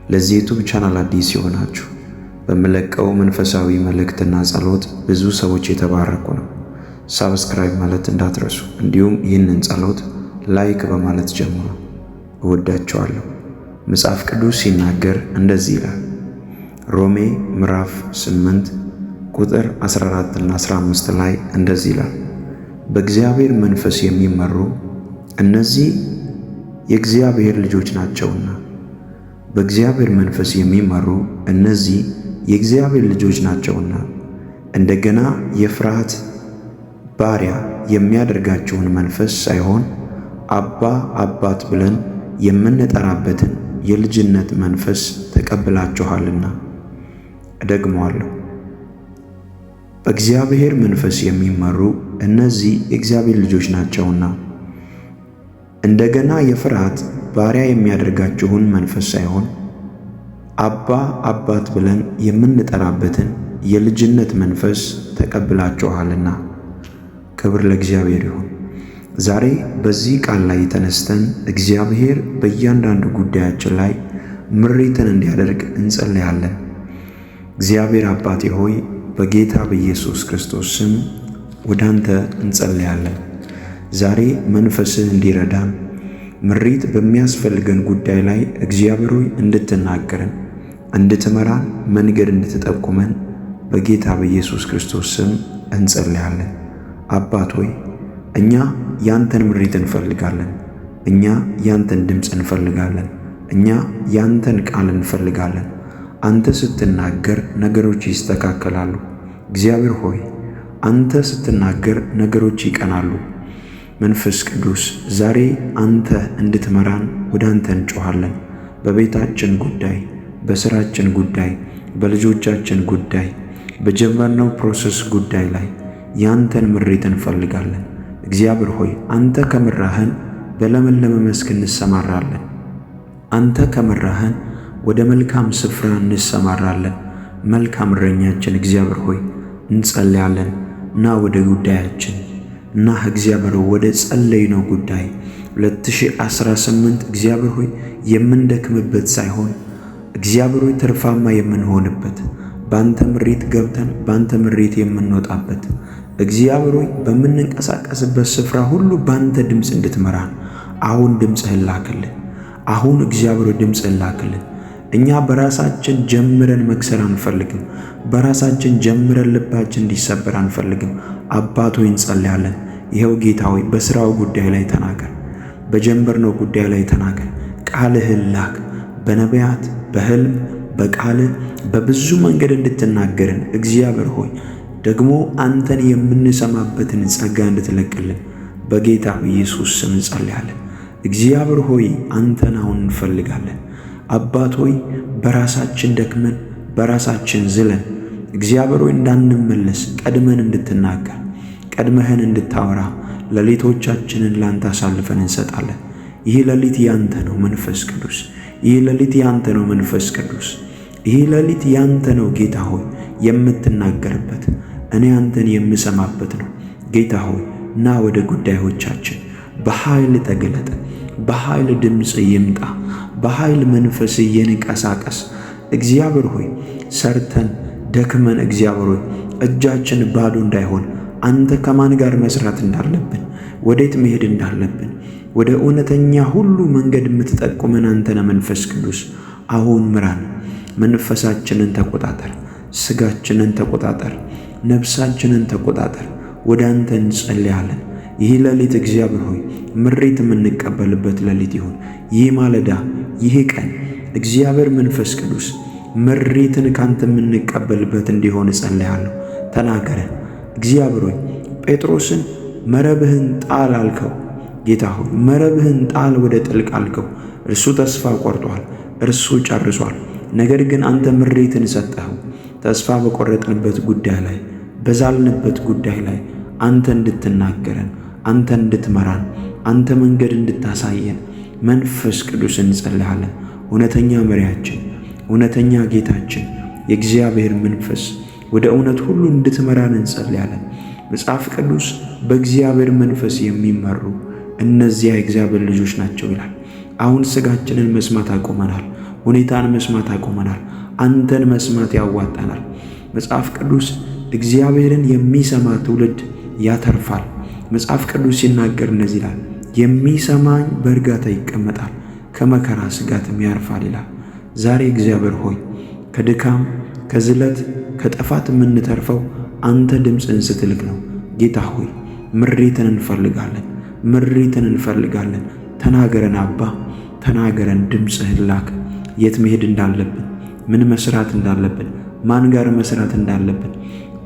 ለዚህ ዩቲዩብ ቻናል አዲስ የሆናችሁ በመለቀው መንፈሳዊ መልእክትና ጸሎት ብዙ ሰዎች የተባረኩ ነው። ሳብስክራይብ ማለት እንዳትረሱ። እንዲሁም ይህንን ጸሎት ላይክ በማለት ጀምሩ። እወዳችኋለሁ። መጽሐፍ ቅዱስ ሲናገር እንደዚህ ይላል። ሮሜ ምዕራፍ 8 ቁጥር 14 እና 15 ላይ እንደዚህ ይላል። በእግዚአብሔር መንፈስ የሚመሩ እነዚህ የእግዚአብሔር ልጆች ናቸውና። በእግዚአብሔር መንፈስ የሚመሩ እነዚህ የእግዚአብሔር ልጆች ናቸውና። እንደገና የፍርሃት ባሪያ የሚያደርጋችሁን መንፈስ ሳይሆን አባ አባት ብለን የምንጠራበትን የልጅነት መንፈስ ተቀብላችኋልና። እደግመዋለሁ። በእግዚአብሔር መንፈስ የሚመሩ እነዚህ የእግዚአብሔር ልጆች ናቸውና። እንደገና የፍርሃት ባሪያ የሚያደርጋችሁን መንፈስ ሳይሆን አባ አባት ብለን የምንጠራበትን የልጅነት መንፈስ ተቀብላችኋልና። ክብር ለእግዚአብሔር ይሁን። ዛሬ በዚህ ቃል ላይ ተነስተን እግዚአብሔር በእያንዳንዱ ጉዳያችን ላይ ምሪትን እንዲያደርግ እንጸልያለን። እግዚአብሔር አባቴ ሆይ በጌታ በኢየሱስ ክርስቶስ ስም ወደ አንተ እንጸልያለን። ዛሬ መንፈስህ እንዲረዳን ምሪት በሚያስፈልገን ጉዳይ ላይ እግዚአብሔር ሆይ እንድትናገረን፣ እንድትመራን፣ መንገድ እንድትጠቁመን በጌታ በኢየሱስ ክርስቶስ ስም እንጸልያለን። አባት ሆይ እኛ ያንተን ምሪት እንፈልጋለን። እኛ ያንተን ድምፅ እንፈልጋለን። እኛ ያንተን ቃል እንፈልጋለን። አንተ ስትናገር ነገሮች ይስተካከላሉ። እግዚአብሔር ሆይ አንተ ስትናገር ነገሮች ይቀናሉ። መንፈስ ቅዱስ ዛሬ አንተ እንድትመራን ወደ አንተ እንጮኻለን። በቤታችን ጉዳይ፣ በሥራችን ጉዳይ፣ በልጆቻችን ጉዳይ፣ በጀመርነው ፕሮሰስ ጉዳይ ላይ ያንተን ምሪት እንፈልጋለን። እግዚአብሔር ሆይ አንተ ከመራህን በለመለመ መስክ እንሰማራለን። አንተ ከመራህን ወደ መልካም ስፍራ እንሰማራለን። መልካም እረኛችን እግዚአብሔር ሆይ እንጸልያለን። እና ወደ ጉዳያችን እና እግዚአብሔር ወደ ጸለይነው ጉዳይ 2018 እግዚአብሔር ሆይ የምንደክምበት ሳይሆን እግዚአብሔር ሆይ ትርፋማ የምንሆንበት፣ ባንተ ምሪት ገብተን ባንተ ምሪት የምንወጣበት፣ እግዚአብሔር ሆይ በምንንቀሳቀስበት ስፍራ ሁሉ ባንተ ድምፅ እንድትመራን አሁን ድምፅህን ላክልን። አሁን እግዚአብሔር ሆይ ድምፅህን ላክልን። እኛ በራሳችን ጀምረን መክሰር አንፈልግም። በራሳችን ጀምረን ልባችን እንዲሰበር አንፈልግም። አባት ሆይ እንጸልያለን። ይኸው ጌታ ሆይ በሥራው ጉዳይ ላይ ተናገር፣ በጀመርነው ጉዳይ ላይ ተናገር። ቃልህን ላክ። በነቢያት በሕልም በቃልህ በብዙ መንገድ እንድትናገርን እግዚአብሔር ሆይ ደግሞ አንተን የምንሰማበትን ጸጋ እንድትለቅልን በጌታ በኢየሱስ ስም እንጸልያለን። እግዚአብሔር ሆይ አንተን አሁን እንፈልጋለን። አባት ሆይ በራሳችን ደክመን በራሳችን ዝለን እግዚአብሔር ሆይ እንዳንመለስ ቀድመን እንድትናገር ቀድመህን እንድታወራ ሌሊቶቻችንን ላንተ አሳልፈን እንሰጣለን። ይህ ሌሊት ያንተ ነው መንፈስ ቅዱስ። ይህ ሌሊት ያንተ ነው መንፈስ ቅዱስ። ይህ ሌሊት ያንተ ነው ጌታ ሆይ የምትናገርበት፣ እኔ አንተን የምሰማበት ነው። ጌታ ሆይ ና ወደ ጉዳዮቻችን በኃይል ተገለጠ። በኃይል ድምፅ ይምጣ። በኃይል መንፈስ ይንቀሳቀስ። እግዚአብሔር ሆይ ሰርተን ደክመን እግዚአብሔር ሆይ እጃችን ባዶ እንዳይሆን አንተ ከማን ጋር መስራት እንዳለብን፣ ወዴት መሄድ እንዳለብን፣ ወደ እውነተኛ ሁሉ መንገድ የምትጠቁመን አንተ ነህ መንፈስ ቅዱስ። አሁን ምራን። መንፈሳችንን ተቆጣጠር፣ ስጋችንን ተቆጣጠር፣ ነፍሳችንን ተቆጣጠር። ወደ አንተ እንጸልያለን። ይህ ሌሊት እግዚአብሔር ሆይ ምሪት የምንቀበልበት ሌሊት ይሁን። ይህ ማለዳ፣ ይህ ቀን እግዚአብሔር መንፈስ ቅዱስ ምሪትን ካንተ የምንቀበልበት እንዲሆን እጸልያለሁ። ተናገረን እግዚአብሔር ሆይ ጴጥሮስን መረብህን ጣል አልከው። ጌታ ሆይ መረብህን ጣል ወደ ጥልቅ አልከው። እርሱ ተስፋ ቆርጧል፣ እርሱ ጨርሷል። ነገር ግን አንተ ምሪትን ሰጠኸው። ተስፋ በቆረጥንበት ጉዳይ ላይ፣ በዛልንበት ጉዳይ ላይ አንተ እንድትናገረን፣ አንተ እንድትመራን፣ አንተ መንገድ እንድታሳየን መንፈስ ቅዱስ እንጸልያለን። እውነተኛ መሪያችን፣ እውነተኛ ጌታችን የእግዚአብሔር መንፈስ ወደ እውነት ሁሉ እንድትመራን እንጸልያለን። መጽሐፍ ቅዱስ በእግዚአብሔር መንፈስ የሚመሩ እነዚያ የእግዚአብሔር ልጆች ናቸው ይላል። አሁን ሥጋችንን መስማት አቁመናል። ሁኔታን መስማት አቁመናል። አንተን መስማት ያዋጣናል። መጽሐፍ ቅዱስ እግዚአብሔርን የሚሰማ ትውልድ ያተርፋል። መጽሐፍ ቅዱስ ሲናገር እንደዚህ ይላል፣ የሚሰማኝ በእርጋታ ይቀመጣል፣ ከመከራ ስጋትም ያርፋል ይላል። ዛሬ እግዚአብሔር ሆይ ከድካም ከዝለት ከጥፋት የምንተርፈው አንተ ድምፅን ስትልክ ነው። ጌታ ሆይ ምሪትን እንፈልጋለን፣ ምሪትን እንፈልጋለን። ተናገረን አባ፣ ተናገረን። ድምፅህን ላክ። የት መሄድ እንዳለብን፣ ምን መስራት እንዳለብን፣ ማን ጋር መስራት እንዳለብን፣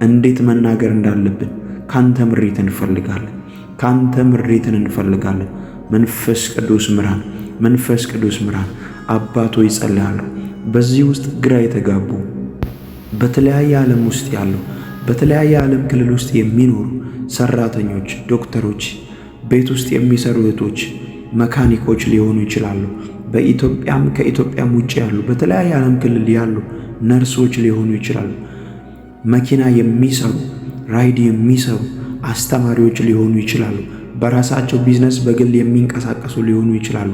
እንዴት መናገር እንዳለብን ካንተ ምሪትን እንፈልጋለን። ካንተ ምሪትን እንፈልጋለን። መንፈስ ቅዱስ ምራን፣ መንፈስ ቅዱስ ምራን። አባቶ ይጸልያለሁ። በዚህ ውስጥ ግራ የተጋቡ በተለያየ ዓለም ውስጥ ያሉ በተለያየ ዓለም ክልል ውስጥ የሚኖሩ ሰራተኞች፣ ዶክተሮች፣ ቤት ውስጥ የሚሰሩ እህቶች፣ መካኒኮች ሊሆኑ ይችላሉ። በኢትዮጵያም ከኢትዮጵያም ውጭ ያሉ በተለያየ ዓለም ክልል ያሉ ነርሶች ሊሆኑ ይችላሉ። መኪና የሚሰሩ ራይድ የሚሰሩ አስተማሪዎች ሊሆኑ ይችላሉ። በራሳቸው ቢዝነስ በግል የሚንቀሳቀሱ ሊሆኑ ይችላሉ።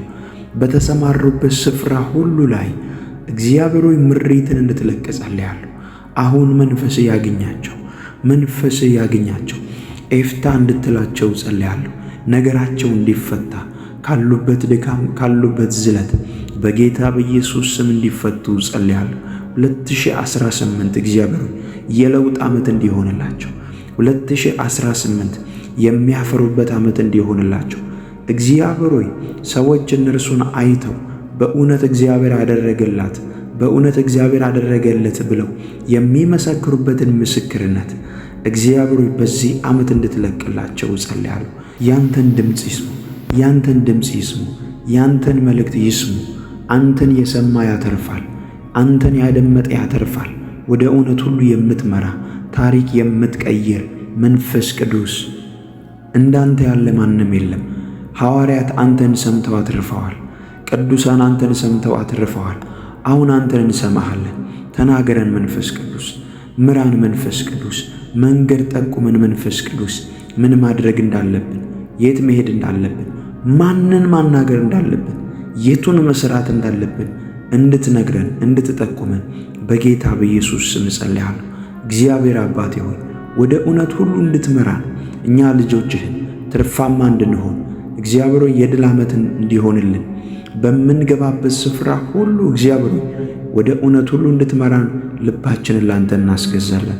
በተሰማሩበት ስፍራ ሁሉ ላይ እግዚአብሔር ሆይ ምሪትን እንድትለቅ ጸልያለሁ። አሁን መንፈስ ያገኛቸው፣ መንፈስ ያገኛቸው። ኤፍታ እንድትላቸው ጸልያለሁ። ነገራቸው እንዲፈታ ካሉበት ድካም ካሉበት ዝለት በጌታ በኢየሱስ ስም እንዲፈቱ ጸልያለሁ። 2018 እግዚአብሔር የለውጥ ዓመት እንዲሆንላቸው፣ 2018 የሚያፈሩበት ዓመት እንዲሆንላቸው እግዚአብሔር ሆይ ሰዎች እነርሱን አይተው በእውነት እግዚአብሔር አደረገላት፣ በእውነት እግዚአብሔር አደረገለት ብለው የሚመሰክሩበትን ምስክርነት እግዚአብሔር ሆይ በዚህ ዓመት እንድትለቅላቸው ጸልያለሁ። ያንተን ድምፅ ይስሙ፣ ያንተን ድምፅ ይስሙ፣ ያንተን መልእክት ይስሙ። አንተን የሰማ ያተርፋል፣ አንተን ያደመጠ ያተርፋል። ወደ እውነት ሁሉ የምትመራ ታሪክ የምትቀይር መንፈስ ቅዱስ እንዳንተ ያለ ማንም የለም። ሐዋርያት አንተን ሰምተው አትርፈዋል። ቅዱሳን አንተን ሰምተው አትርፈዋል። አሁን አንተን እንሰማሃለን። ተናገረን መንፈስ ቅዱስ፣ ምራን መንፈስ ቅዱስ፣ መንገድ ጠቁመን መንፈስ ቅዱስ። ምን ማድረግ እንዳለብን፣ የት መሄድ እንዳለብን፣ ማንን ማናገር እንዳለብን፣ የቱን መስራት እንዳለብን እንድትነግረን እንድትጠቁመን በጌታ በኢየሱስ ስም ጸልያለሁ። እግዚአብሔር አባቴ ሆይ ወደ እውነት ሁሉ እንድትመራን እኛ ልጆችህን ትርፋማ እንድንሆን እግዚአብሔር ሆይ የድል ዓመት እንዲሆንልን በምንገባበት ስፍራ ሁሉ እግዚአብሔር ሆይ ወደ እውነት ሁሉ እንድትመራን ልባችንን ላንተ እናስገዛለን።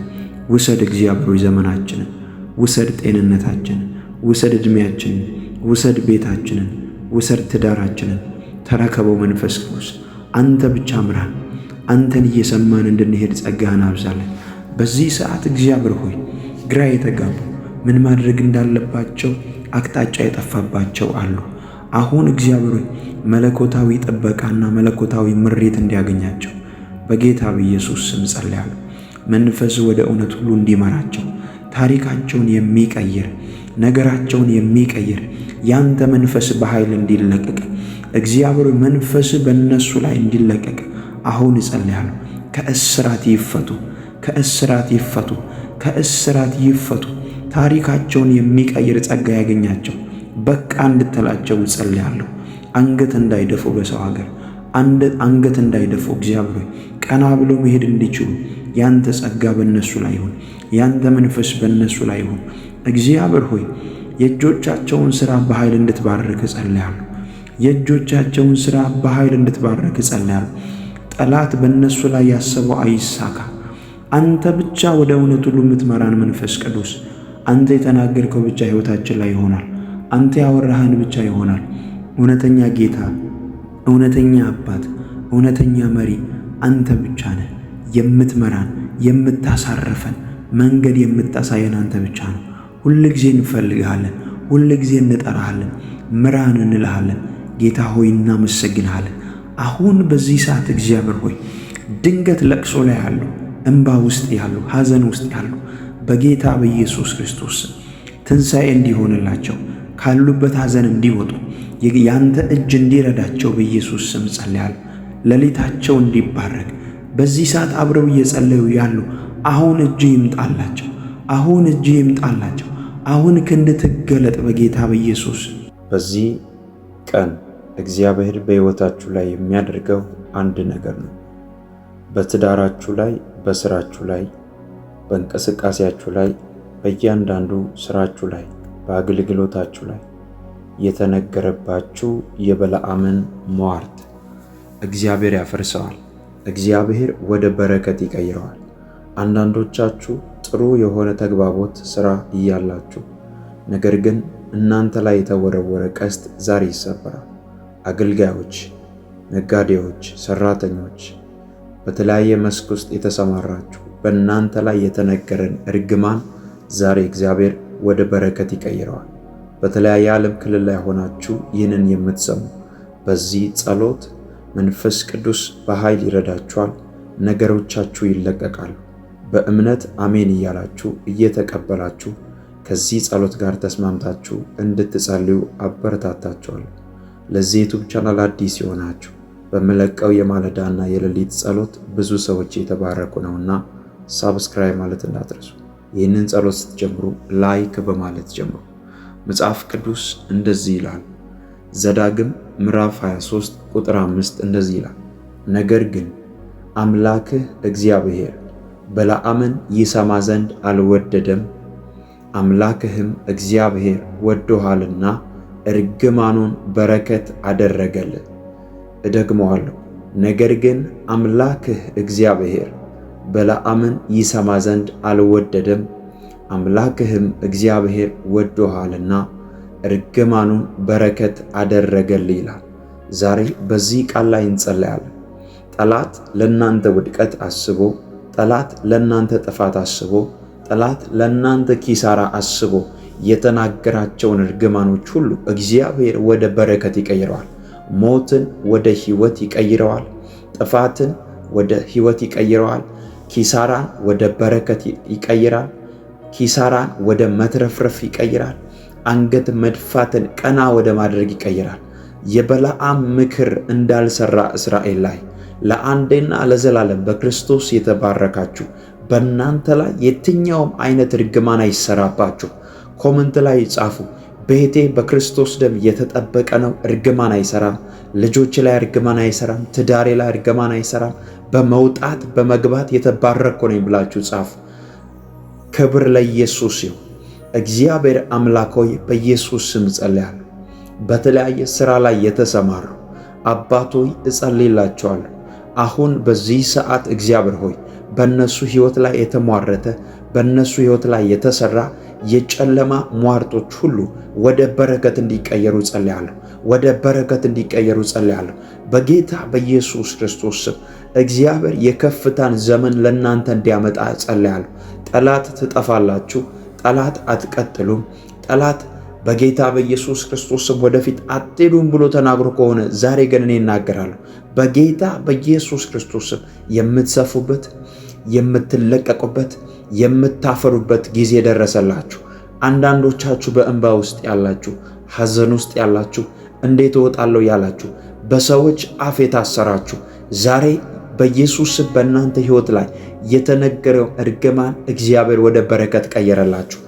ውሰድ እግዚአብሔር ሆይ ዘመናችንን፣ ውሰድ ጤንነታችንን፣ ውሰድ ዕድሜያችንን፣ ውሰድ ቤታችንን፣ ውሰድ ትዳራችንን። ተረከበው መንፈስ ቅዱስ። አንተ ብቻ ምራን። አንተን እየሰማን እንድንሄድ ጸጋህን አብዛለን። በዚህ ሰዓት እግዚአብሔር ሆይ ግራ የተጋቡ ምን ማድረግ እንዳለባቸው አቅጣጫ የጠፋባቸው አሉ። አሁን እግዚአብሔር ሆይ መለኮታዊ ጥበቃና መለኮታዊ ምሪት እንዲያገኛቸው በጌታ በኢየሱስ ስም ጸልያለሁ። መንፈስ ወደ እውነት ሁሉ እንዲመራቸው ታሪካቸውን የሚቀይር ነገራቸውን የሚቀይር ያንተ መንፈስ በኃይል እንዲለቀቅ እግዚአብሔር መንፈስ በእነሱ ላይ እንዲለቀቅ አሁን እጸልያለሁ። ከእስራት ይፈቱ፣ ከእስራት ይፈቱ፣ ከእስራት ይፈቱ። ታሪካቸውን የሚቀይር ጸጋ ያገኛቸው። በቃ እንድትላቸው እጸልያለሁ። አንገት እንዳይደፉ በሰው ሀገር አንገት እንዳይደፉ እግዚአብሔር ቀና ብሎ መሄድ እንዲችሉ ያንተ ጸጋ በእነሱ ላይ ይሁን፣ ያንተ መንፈስ በእነሱ ላይ ይሁን። እግዚአብሔር ሆይ የእጆቻቸውን ሥራ በኃይል እንድትባርክ እጸልያለሁ። የእጆቻቸውን ሥራ በኃይል እንድትባርክ እጸልያለሁ። ጠላት በእነሱ ላይ ያሰበው አይሳካ። አንተ ብቻ ወደ እውነት ሁሉ የምትመራን መንፈስ ቅዱስ፣ አንተ የተናገርከው ብቻ ሕይወታችን ላይ ይሆናል። አንተ ያወራህን ብቻ ይሆናል። እውነተኛ ጌታ፣ እውነተኛ አባት፣ እውነተኛ መሪ አንተ ብቻ ነህ። የምትመራን የምታሳርፈን መንገድ የምታሳየን አንተ ብቻ ነው። ሁል ጊዜ እንፈልግሃለን፣ ሁል ጊዜ እንጠራሃለን፣ ምራን እንልሃለን። ጌታ ሆይ እናመሰግንሃለን። አሁን በዚህ ሰዓት እግዚአብሔር ሆይ ድንገት ለቅሶ ላይ ያሉ፣ እንባ ውስጥ ያሉ፣ ሐዘን ውስጥ ያሉ በጌታ በኢየሱስ ክርስቶስ ትንሣኤ እንዲሆንላቸው ካሉበት ሐዘን እንዲወጡ ያንተ እጅ እንዲረዳቸው በኢየሱስ ስም ጸልያለሁ። ሌሊታቸው እንዲባረክ በዚህ ሰዓት አብረው እየጸለዩ ያሉ አሁን እጅ ይምጣላቸው፣ አሁን እጅ ይምጣላቸው። አሁን ክንድ ትገለጥ በጌታ በኢየሱስ። በዚህ ቀን እግዚአብሔር በሕይወታችሁ ላይ የሚያደርገው አንድ ነገር ነው። በትዳራችሁ ላይ፣ በስራችሁ ላይ፣ በእንቅስቃሴያችሁ ላይ፣ በእያንዳንዱ ስራችሁ ላይ፣ በአገልግሎታችሁ ላይ የተነገረባችሁ የበለዓምን ሟርት እግዚአብሔር ያፈርሰዋል። እግዚአብሔር ወደ በረከት ይቀይረዋል። አንዳንዶቻችሁ ጥሩ የሆነ ተግባቦት ስራ እያላችሁ ነገር ግን እናንተ ላይ የተወረወረ ቀስት ዛሬ ይሰበራል። አገልጋዮች፣ ነጋዴዎች፣ ሰራተኞች፣ በተለያየ መስክ ውስጥ የተሰማራችሁ በእናንተ ላይ የተነገረን እርግማን ዛሬ እግዚአብሔር ወደ በረከት ይቀይረዋል። በተለያየ ዓለም ክልል ላይ ሆናችሁ ይህንን የምትሰሙ በዚህ ጸሎት መንፈስ ቅዱስ በኃይል ይረዳችኋል። ነገሮቻችሁ ይለቀቃሉ። በእምነት አሜን እያላችሁ እየተቀበላችሁ ከዚህ ጸሎት ጋር ተስማምታችሁ እንድትጸልዩ አበረታታችኋለሁ። ለዚህ ዩቲዩብ ቻናል አዲስ የሆናችሁ በመለቀው የማለዳና የሌሊት ጸሎት ብዙ ሰዎች የተባረኩ ነውና ሳብስክራይብ ማለት እንዳትረሱ። ይህንን ጸሎት ስትጀምሩ ላይክ በማለት ጀምሩ። መጽሐፍ ቅዱስ እንደዚህ ይላል። ዘዳግም ምዕራፍ 23 ቁጥር 5 እንደዚህ ይላል፣ ነገር ግን አምላክህ እግዚአብሔር በለዓምን ይሰማ ዘንድ አልወደደም፣ አምላክህም እግዚአብሔር ወዶሃልና እርግማኑን በረከት አደረገልን። እደግመዋለሁ፣ ነገር ግን አምላክህ እግዚአብሔር በለዓምን ይሰማ ዘንድ አልወደደም፣ አምላክህም እግዚአብሔር ወዶሃልና እርግማኑን በረከት አደረገልህ ይላል። ዛሬ በዚህ ቃል ላይ እንጸለያለን። ጠላት ለእናንተ ውድቀት አስቦ፣ ጠላት ለእናንተ ጥፋት አስቦ፣ ጠላት ለእናንተ ኪሳራ አስቦ የተናገራቸውን እርግማኖች ሁሉ እግዚአብሔር ወደ በረከት ይቀይረዋል። ሞትን ወደ ሕይወት ይቀይረዋል። ጥፋትን ወደ ሕይወት ይቀይረዋል። ኪሳራን ወደ በረከት ይቀይራል። ኪሳራን ወደ መትረፍረፍ ይቀይራል። አንገት መድፋትን ቀና ወደ ማድረግ ይቀይራል። የበለዓም ምክር እንዳልሰራ እስራኤል ላይ ለአንዴና ለዘላለም በክርስቶስ የተባረካችሁ በእናንተ ላይ የትኛውም አይነት እርግማን አይሰራባችሁ። ኮመንት ላይ ጻፉ። ቤቴ በክርስቶስ ደም የተጠበቀ ነው፣ እርግማን አይሰራም። ልጆች ላይ እርግማን አይሰራም። ትዳሬ ላይ እርግማን አይሰራም። በመውጣት በመግባት የተባረኩ ነኝ ብላችሁ ጻፉ። ክብር ለኢየሱስ ይሁን። እግዚአብሔር አምላክ ሆይ በኢየሱስ ስም ጸልያለሁ። በተለያየ ሥራ ላይ የተሰማሩ አባት ሆይ እጸልይላቸዋለሁ። አሁን በዚህ ሰዓት እግዚአብሔር ሆይ በእነሱ ሕይወት ላይ የተሟረተ በእነሱ ሕይወት ላይ የተሰራ የጨለማ ሟርቶች ሁሉ ወደ በረከት እንዲቀየሩ ጸልያለሁ። ወደ በረከት እንዲቀየሩ ጸልያለሁ። በጌታ በኢየሱስ ክርስቶስ ስም እግዚአብሔር የከፍታን ዘመን ለእናንተ እንዲያመጣ ጸልያለሁ። ጠላት ትጠፋላችሁ። ጠላት አትቀጥሉም። ጠላት በጌታ በኢየሱስ ክርስቶስ ስም ወደፊት አትሄዱም ብሎ ተናግሮ ከሆነ ዛሬ ግን እኔ እናገራለሁ። በጌታ በኢየሱስ ክርስቶስ ስም የምትሰፉበት፣ የምትለቀቁበት፣ የምታፈሩበት ጊዜ ደረሰላችሁ። አንዳንዶቻችሁ በእንባ ውስጥ ያላችሁ፣ ሐዘን ውስጥ ያላችሁ፣ እንዴት እወጣለሁ ያላችሁ፣ በሰዎች አፍ የታሰራችሁ ዛሬ በኢየሱስ ስም በእናንተ ሕይወት ላይ የተነገረው እርግማን እግዚአብሔር ወደ በረከት ቀየረላችሁ።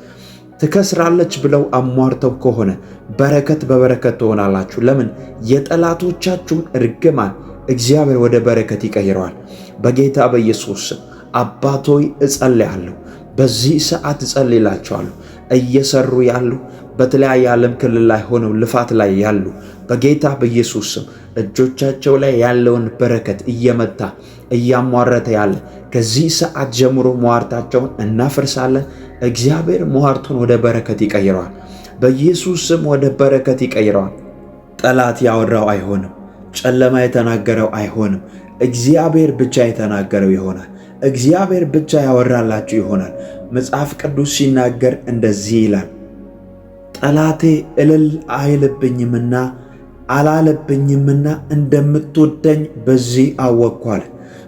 ትከስራለች ብለው አሟርተው ከሆነ በረከት በበረከት ትሆናላችሁ። ለምን? የጠላቶቻችሁን እርግማን እግዚአብሔር ወደ በረከት ይቀይረዋል። በጌታ በኢየሱስ ስም አባት ሆይ እጸልያለሁ። በዚህ ሰዓት እጸልይላቸዋለሁ። እየሰሩ ያሉ በተለያየ ዓለም ክልል ላይ ሆነው ልፋት ላይ ያሉ በጌታ በኢየሱስ ስም እጆቻቸው ላይ ያለውን በረከት እየመታ እያሟረተ ያለ ከዚህ ሰዓት ጀምሮ ሟርታቸውን እናፈርሳለን። እግዚአብሔር ሟርቱን ወደ በረከት ይቀይረዋል። በኢየሱስ ስም ወደ በረከት ይቀይረዋል። ጠላት ያወራው አይሆንም። ጨለማ የተናገረው አይሆንም። እግዚአብሔር ብቻ የተናገረው ይሆናል። እግዚአብሔር ብቻ ያወራላችሁ ይሆናል። መጽሐፍ ቅዱስ ሲናገር እንደዚህ ይላል፣ ጠላቴ እልል አይልብኝምና አላለብኝምና እንደምትወደኝ በዚህ አወቅኳል።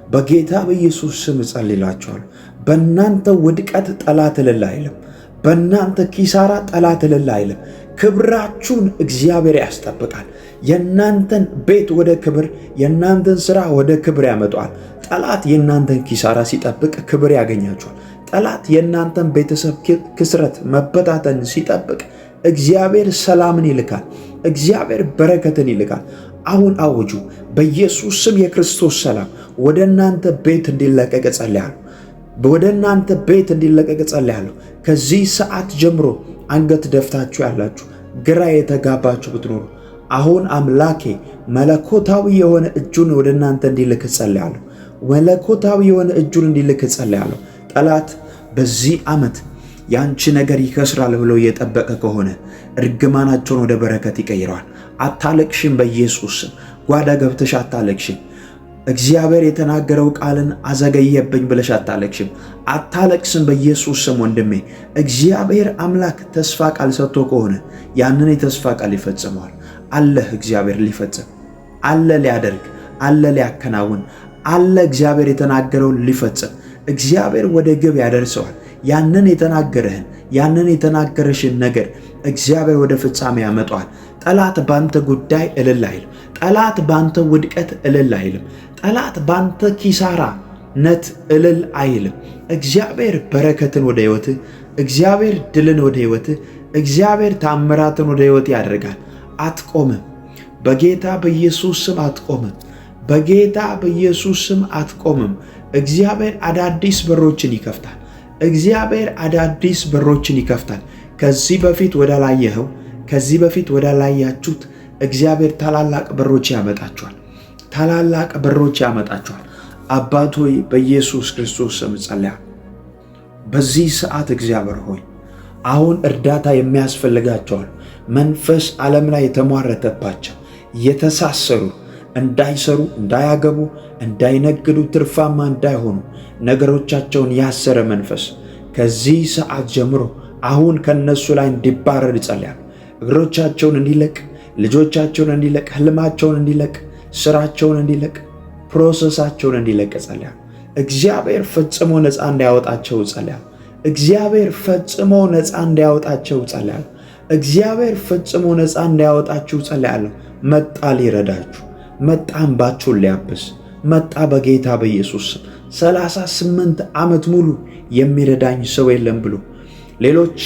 በጌታ በኢየሱስ ስም እጸልይላችኋለሁ። በእናንተ ውድቀት ጠላት እልል አይልም። በእናንተ ኪሳራ ጠላት እልል አይልም። ክብራችሁን እግዚአብሔር ያስጠብቃል። የእናንተን ቤት ወደ ክብር፣ የእናንተን ሥራ ወደ ክብር ያመጣዋል። ጠላት የእናንተን ኪሳራ ሲጠብቅ ክብር ያገኛችኋል። ጠላት የእናንተን ቤተሰብ ክስረት፣ መበታተን ሲጠብቅ እግዚአብሔር ሰላምን ይልካል። እግዚአብሔር በረከትን ይልካል። አሁን አውጁ። በኢየሱስ ስም የክርስቶስ ሰላም ወደ እናንተ ቤት እንዲለቀቅ ጸልያለሁ። ወደ እናንተ ቤት እንዲለቀቅ ጸልያለሁ። ከዚህ ሰዓት ጀምሮ አንገት ደፍታችሁ ያላችሁ፣ ግራ የተጋባችሁ ብትኖሩ አሁን አምላኬ መለኮታዊ የሆነ እጁን ወደ እናንተ እንዲልክ ጸልያለሁ። መለኮታዊ የሆነ እጁን እንዲልክ ጸልያለሁ። ጠላት በዚህ ዓመት ያንቺ ነገር ይከስራል ብሎ እየጠበቀ ከሆነ እርግማናቸውን ወደ በረከት ይቀይረዋል። አታለቅሽም። በኢየሱስ ስም ጓዳ ገብተሽ አታለቅሽም። እግዚአብሔር የተናገረው ቃልን አዘገየብኝ ብለሽ አታለቅሽም። አታለቅስም። በኢየሱስ ስም ወንድሜ፣ እግዚአብሔር አምላክ ተስፋ ቃል ሰጥቶ ከሆነ ያንን የተስፋ ቃል ይፈጽመዋል። አለህ እግዚአብሔር ሊፈጽም፣ አለ ሊያደርግ፣ አለ ሊያከናውን፣ አለ እግዚአብሔር የተናገረውን ሊፈጽም። እግዚአብሔር ወደ ግብ ያደርሰዋል። ያንን የተናገረህን ያንን የተናገረሽን ነገር እግዚአብሔር ወደ ፍጻሜ ያመጣዋል። ጠላት ባንተ ጉዳይ እልል አይልም። ጠላት ባንተ ውድቀት እልል አይልም። ጠላት ባንተ ኪሳራነት እልል አይልም። እግዚአብሔር በረከትን ወደ ሕይወትህ፣ እግዚአብሔር ድልን ወደ ሕይወትህ፣ እግዚአብሔር ታምራትን ወደ ሕይወትህ ያደርጋል። አትቆምም። በጌታ በኢየሱስ ስም አትቆምም። በጌታ በኢየሱስ ስም አትቆምም። እግዚአብሔር አዳዲስ በሮችን ይከፍታል። እግዚአብሔር አዳዲስ በሮችን ይከፍታል። ከዚህ በፊት ወዳላየኸው፣ ከዚህ በፊት ወዳላያችሁት እግዚአብሔር ታላላቅ በሮች ያመጣችኋል። ታላላቅ በሮች ያመጣችኋል። አባት ሆይ በኢየሱስ ክርስቶስ ስም ጸልያለሁ። በዚህ ሰዓት እግዚአብሔር ሆይ አሁን እርዳታ የሚያስፈልጋቸዋል። መንፈስ ዓለም ላይ የተሟረተባቸው የተሳሰሩ፣ እንዳይሰሩ፣ እንዳያገቡ፣ እንዳይነግዱ፣ ትርፋማ እንዳይሆኑ ነገሮቻቸውን ያሰረ መንፈስ ከዚህ ሰዓት ጀምሮ አሁን ከነሱ ላይ እንዲባረር ይጸልያል። እግሮቻቸውን እንዲለቅ፣ ልጆቻቸውን እንዲለቅ፣ ህልማቸውን እንዲለቅ፣ ስራቸውን እንዲለቅ፣ ፕሮሰሳቸውን እንዲለቅ ጸልያል። እግዚአብሔር ፈጽሞ ነፃ እንዲያወጣቸው ጸልያል። እግዚአብሔር ፈጽሞ ነፃ እንዲያወጣቸው ጸልያል። እግዚአብሔር ፈጽሞ ነፃ እንዲያወጣችሁ ጸልያለሁ። መጣ ሊረዳችሁ፣ መጣ እንባችሁን ሊያብስ መጣ። በጌታ በኢየሱስ 38 ዓመት ሙሉ የሚረዳኝ ሰው የለም ብሎ ሌሎች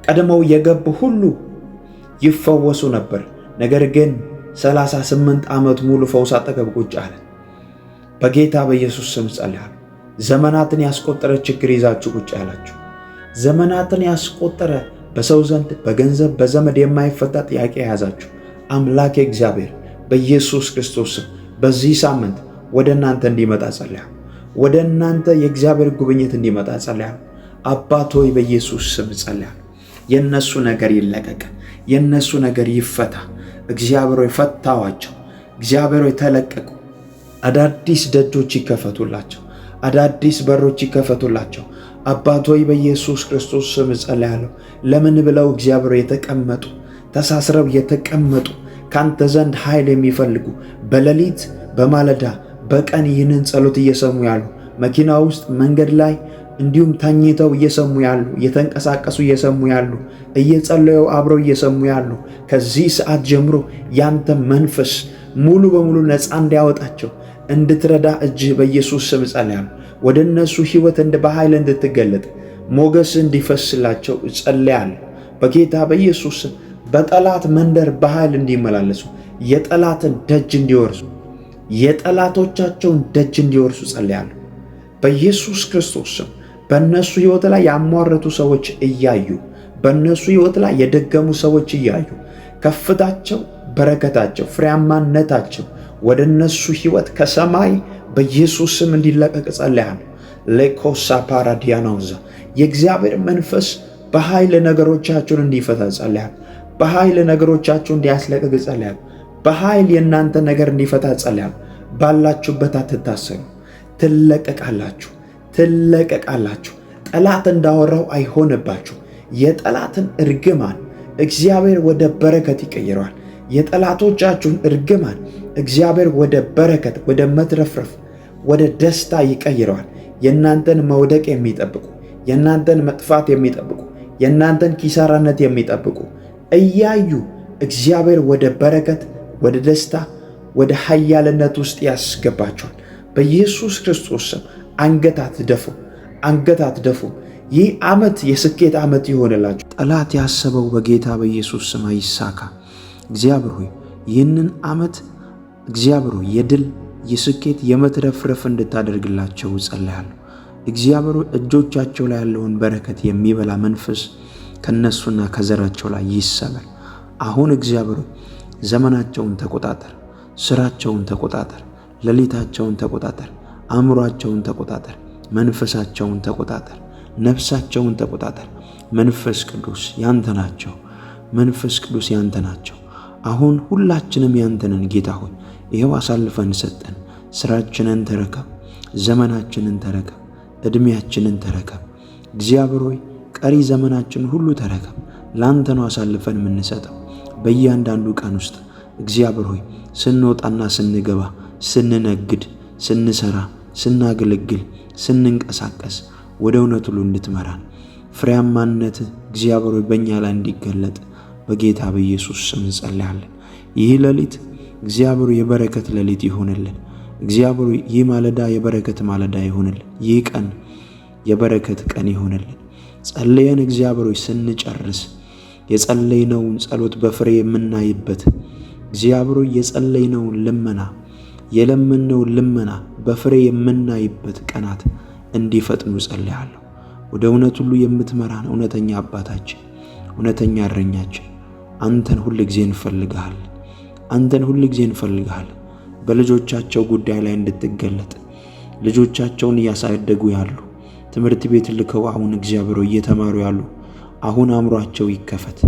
ቀድመው የገቡ ሁሉ ይፈወሱ ነበር። ነገር ግን 38 ዓመት ሙሉ ፈውስ አጠገብ ቁጭ አለ። በጌታ በኢየሱስ ስም ጸልያለሁ። ዘመናትን ያስቆጠረ ችግር ይዛችሁ ቁጭ ያላችሁ፣ ዘመናትን ያስቆጠረ በሰው ዘንድ በገንዘብ በዘመድ የማይፈታ ጥያቄ የያዛችሁ አምላኬ እግዚአብሔር በኢየሱስ ክርስቶስ በዚህ ሳምንት ወደ እናንተ እንዲመጣ ጸልያለሁ። ወደ እናንተ የእግዚአብሔር ጉብኝት እንዲመጣ ጸልያለሁ። አባት ሆይ በኢየሱስ ስም ጸልያለሁ። የነሱ ነገር ይለቀቅ፣ የነሱ ነገር ይፈታ። እግዚአብሔር ሆይ ፈታዋቸው። እግዚአብሔር ሆይ ተለቀቁ። አዳዲስ ደጆች ይከፈቱላቸው፣ አዳዲስ በሮች ይከፈቱላቸው። አባት ሆይ በኢየሱስ ክርስቶስ ስም ጸልያለሁ። ለምን ብለው እግዚአብሔር የተቀመጡ ተሳስረው የተቀመጡ ካንተ ዘንድ ኃይል የሚፈልጉ በሌሊት በማለዳ በቀን ይህንን ጸሎት እየሰሙ ያሉ፣ መኪና ውስጥ መንገድ ላይ እንዲሁም ተኝተው እየሰሙ ያሉ፣ እየተንቀሳቀሱ እየሰሙ ያሉ፣ እየጸለዩ አብረው እየሰሙ ያሉ ከዚህ ሰዓት ጀምሮ ያንተ መንፈስ ሙሉ በሙሉ ነፃ እንዲያወጣቸው እንድትረዳ እጅህ በኢየሱስ ስም ጸልያለሁ። ወደ እነሱ ሕይወት በኃይል እንድትገለጥ ሞገስ እንዲፈስላቸው ጸልያለሁ። በጌታ በኢየሱስ ስም በጠላት መንደር በኃይል እንዲመላለሱ፣ የጠላትን ደጅ እንዲወርሱ፣ የጠላቶቻቸውን ደጅ እንዲወርሱ ጸልያለሁ። በኢየሱስ ክርስቶስ ስም በእነሱ ሕይወት ላይ ያሟረቱ ሰዎች እያዩ፣ በእነሱ ሕይወት ላይ የደገሙ ሰዎች እያዩ ከፍታቸው፣ በረከታቸው፣ ፍሬያማነታቸው ወደ እነሱ ሕይወት ከሰማይ በኢየሱስ ስም እንዲለቀቅ ጸልያለሁ። ሌኮሳ ፓራዲያናውዛ የእግዚአብሔር መንፈስ በኃይል ነገሮቻቸውን እንዲፈታ ጸልያለሁ። በኃይል ነገሮቻቸውን እንዲያስለቅቅ ጸልያለሁ። በኃይል የእናንተ ነገር እንዲፈታ ጸልያለሁ። ባላችሁበት አትታሰሩ፣ ትለቀቃላችሁ፣ ትለቀቃላችሁ። ጠላት እንዳወራው አይሆንባችሁ። የጠላትን እርግማን እግዚአብሔር ወደ በረከት ይቀይረዋል። የጠላቶቻችሁን እርግማን እግዚአብሔር ወደ በረከት፣ ወደ መትረፍረፍ፣ ወደ ደስታ ይቀይረዋል። የእናንተን መውደቅ የሚጠብቁ፣ የእናንተን መጥፋት የሚጠብቁ፣ የእናንተን ኪሳራነት የሚጠብቁ እያዩ እግዚአብሔር ወደ በረከት፣ ወደ ደስታ፣ ወደ ኃያልነት ውስጥ ያስገባቸዋል። በኢየሱስ ክርስቶስ ስም አንገት አትደፉ፣ አንገት አትደፉ። ይህ ዓመት የስኬት ዓመት ይሆንላችሁ። ጠላት ያሰበው በጌታ በኢየሱስ ስም አይሳካ። እግዚአብሔር ሆይ ይህንን ዓመት እግዚአብሔር የድል የስኬት የመትረፍረፍ እንድታደርግላቸው ጸልያለሁ። እግዚአብሔር እጆቻቸው ላይ ያለውን በረከት የሚበላ መንፈስ ከነሱና ከዘራቸው ላይ ይሰበር። አሁን እግዚአብሔር ዘመናቸውን ተቆጣጠር፣ ስራቸውን ተቆጣጠር፣ ሌሊታቸውን ተቆጣጠር፣ አእምሯቸውን ተቆጣጠር፣ መንፈሳቸውን ተቆጣጠር፣ ነፍሳቸውን ተቆጣጠር። መንፈስ ቅዱስ ያንተ ናቸው። መንፈስ ቅዱስ ያንተ ናቸው። አሁን ሁላችንም ያንተንን ጌታ ሆይ ይኸው አሳልፈን ሰጠን። ስራችንን ተረከብ፣ ዘመናችንን ተረከብ፣ ዕድሜያችንን ተረከብ። እግዚአብሔር ሆይ ቀሪ ዘመናችን ሁሉ ተረከብ። ላንተ ነው አሳልፈን የምንሰጠው። በእያንዳንዱ ቀን ውስጥ እግዚአብሔር ሆይ ስንወጣና ስንገባ፣ ስንነግድ፣ ስንሰራ፣ ስናገለግል፣ ስንንቀሳቀስ ወደ እውነት ሁሉ እንድትመራን ፍሬያማነት እግዚአብሔር ሆይ በእኛ ላይ እንዲገለጥ በጌታ በኢየሱስ ስም እንጸልያለን። ይህ ሌሊት እግዚአብሔር የበረከት ሌሊት ይሆንልን። እግዚአብሔር ይህ ማለዳ የበረከት ማለዳ ይሆንልን። ይህ ቀን የበረከት ቀን ይሆንልን። ጸልየን እግዚአብሔር ስንጨርስ የጸለይነውን ጸሎት በፍሬ የምናይበት እግዚአብሔር የጸለይነውን ልመና የለመነውን ልመና በፍሬ የምናይበት ቀናት እንዲፈጥኑ ጸልያለሁ። ወደ እውነት ሁሉ የምትመራን እውነተኛ አባታችን፣ እውነተኛ እረኛችን አንተን ሁል ጊዜ እንፈልግሃለን። አንተን ሁል ጊዜ እንፈልግሃለን። በልጆቻቸው ጉዳይ ላይ እንድትገለጥ ልጆቻቸውን እያሳደጉ ያሉ ትምህርት ቤት ልከው አሁን እግዚአብሔር እየተማሩ ያሉ አሁን አእምሯቸው ይከፈት።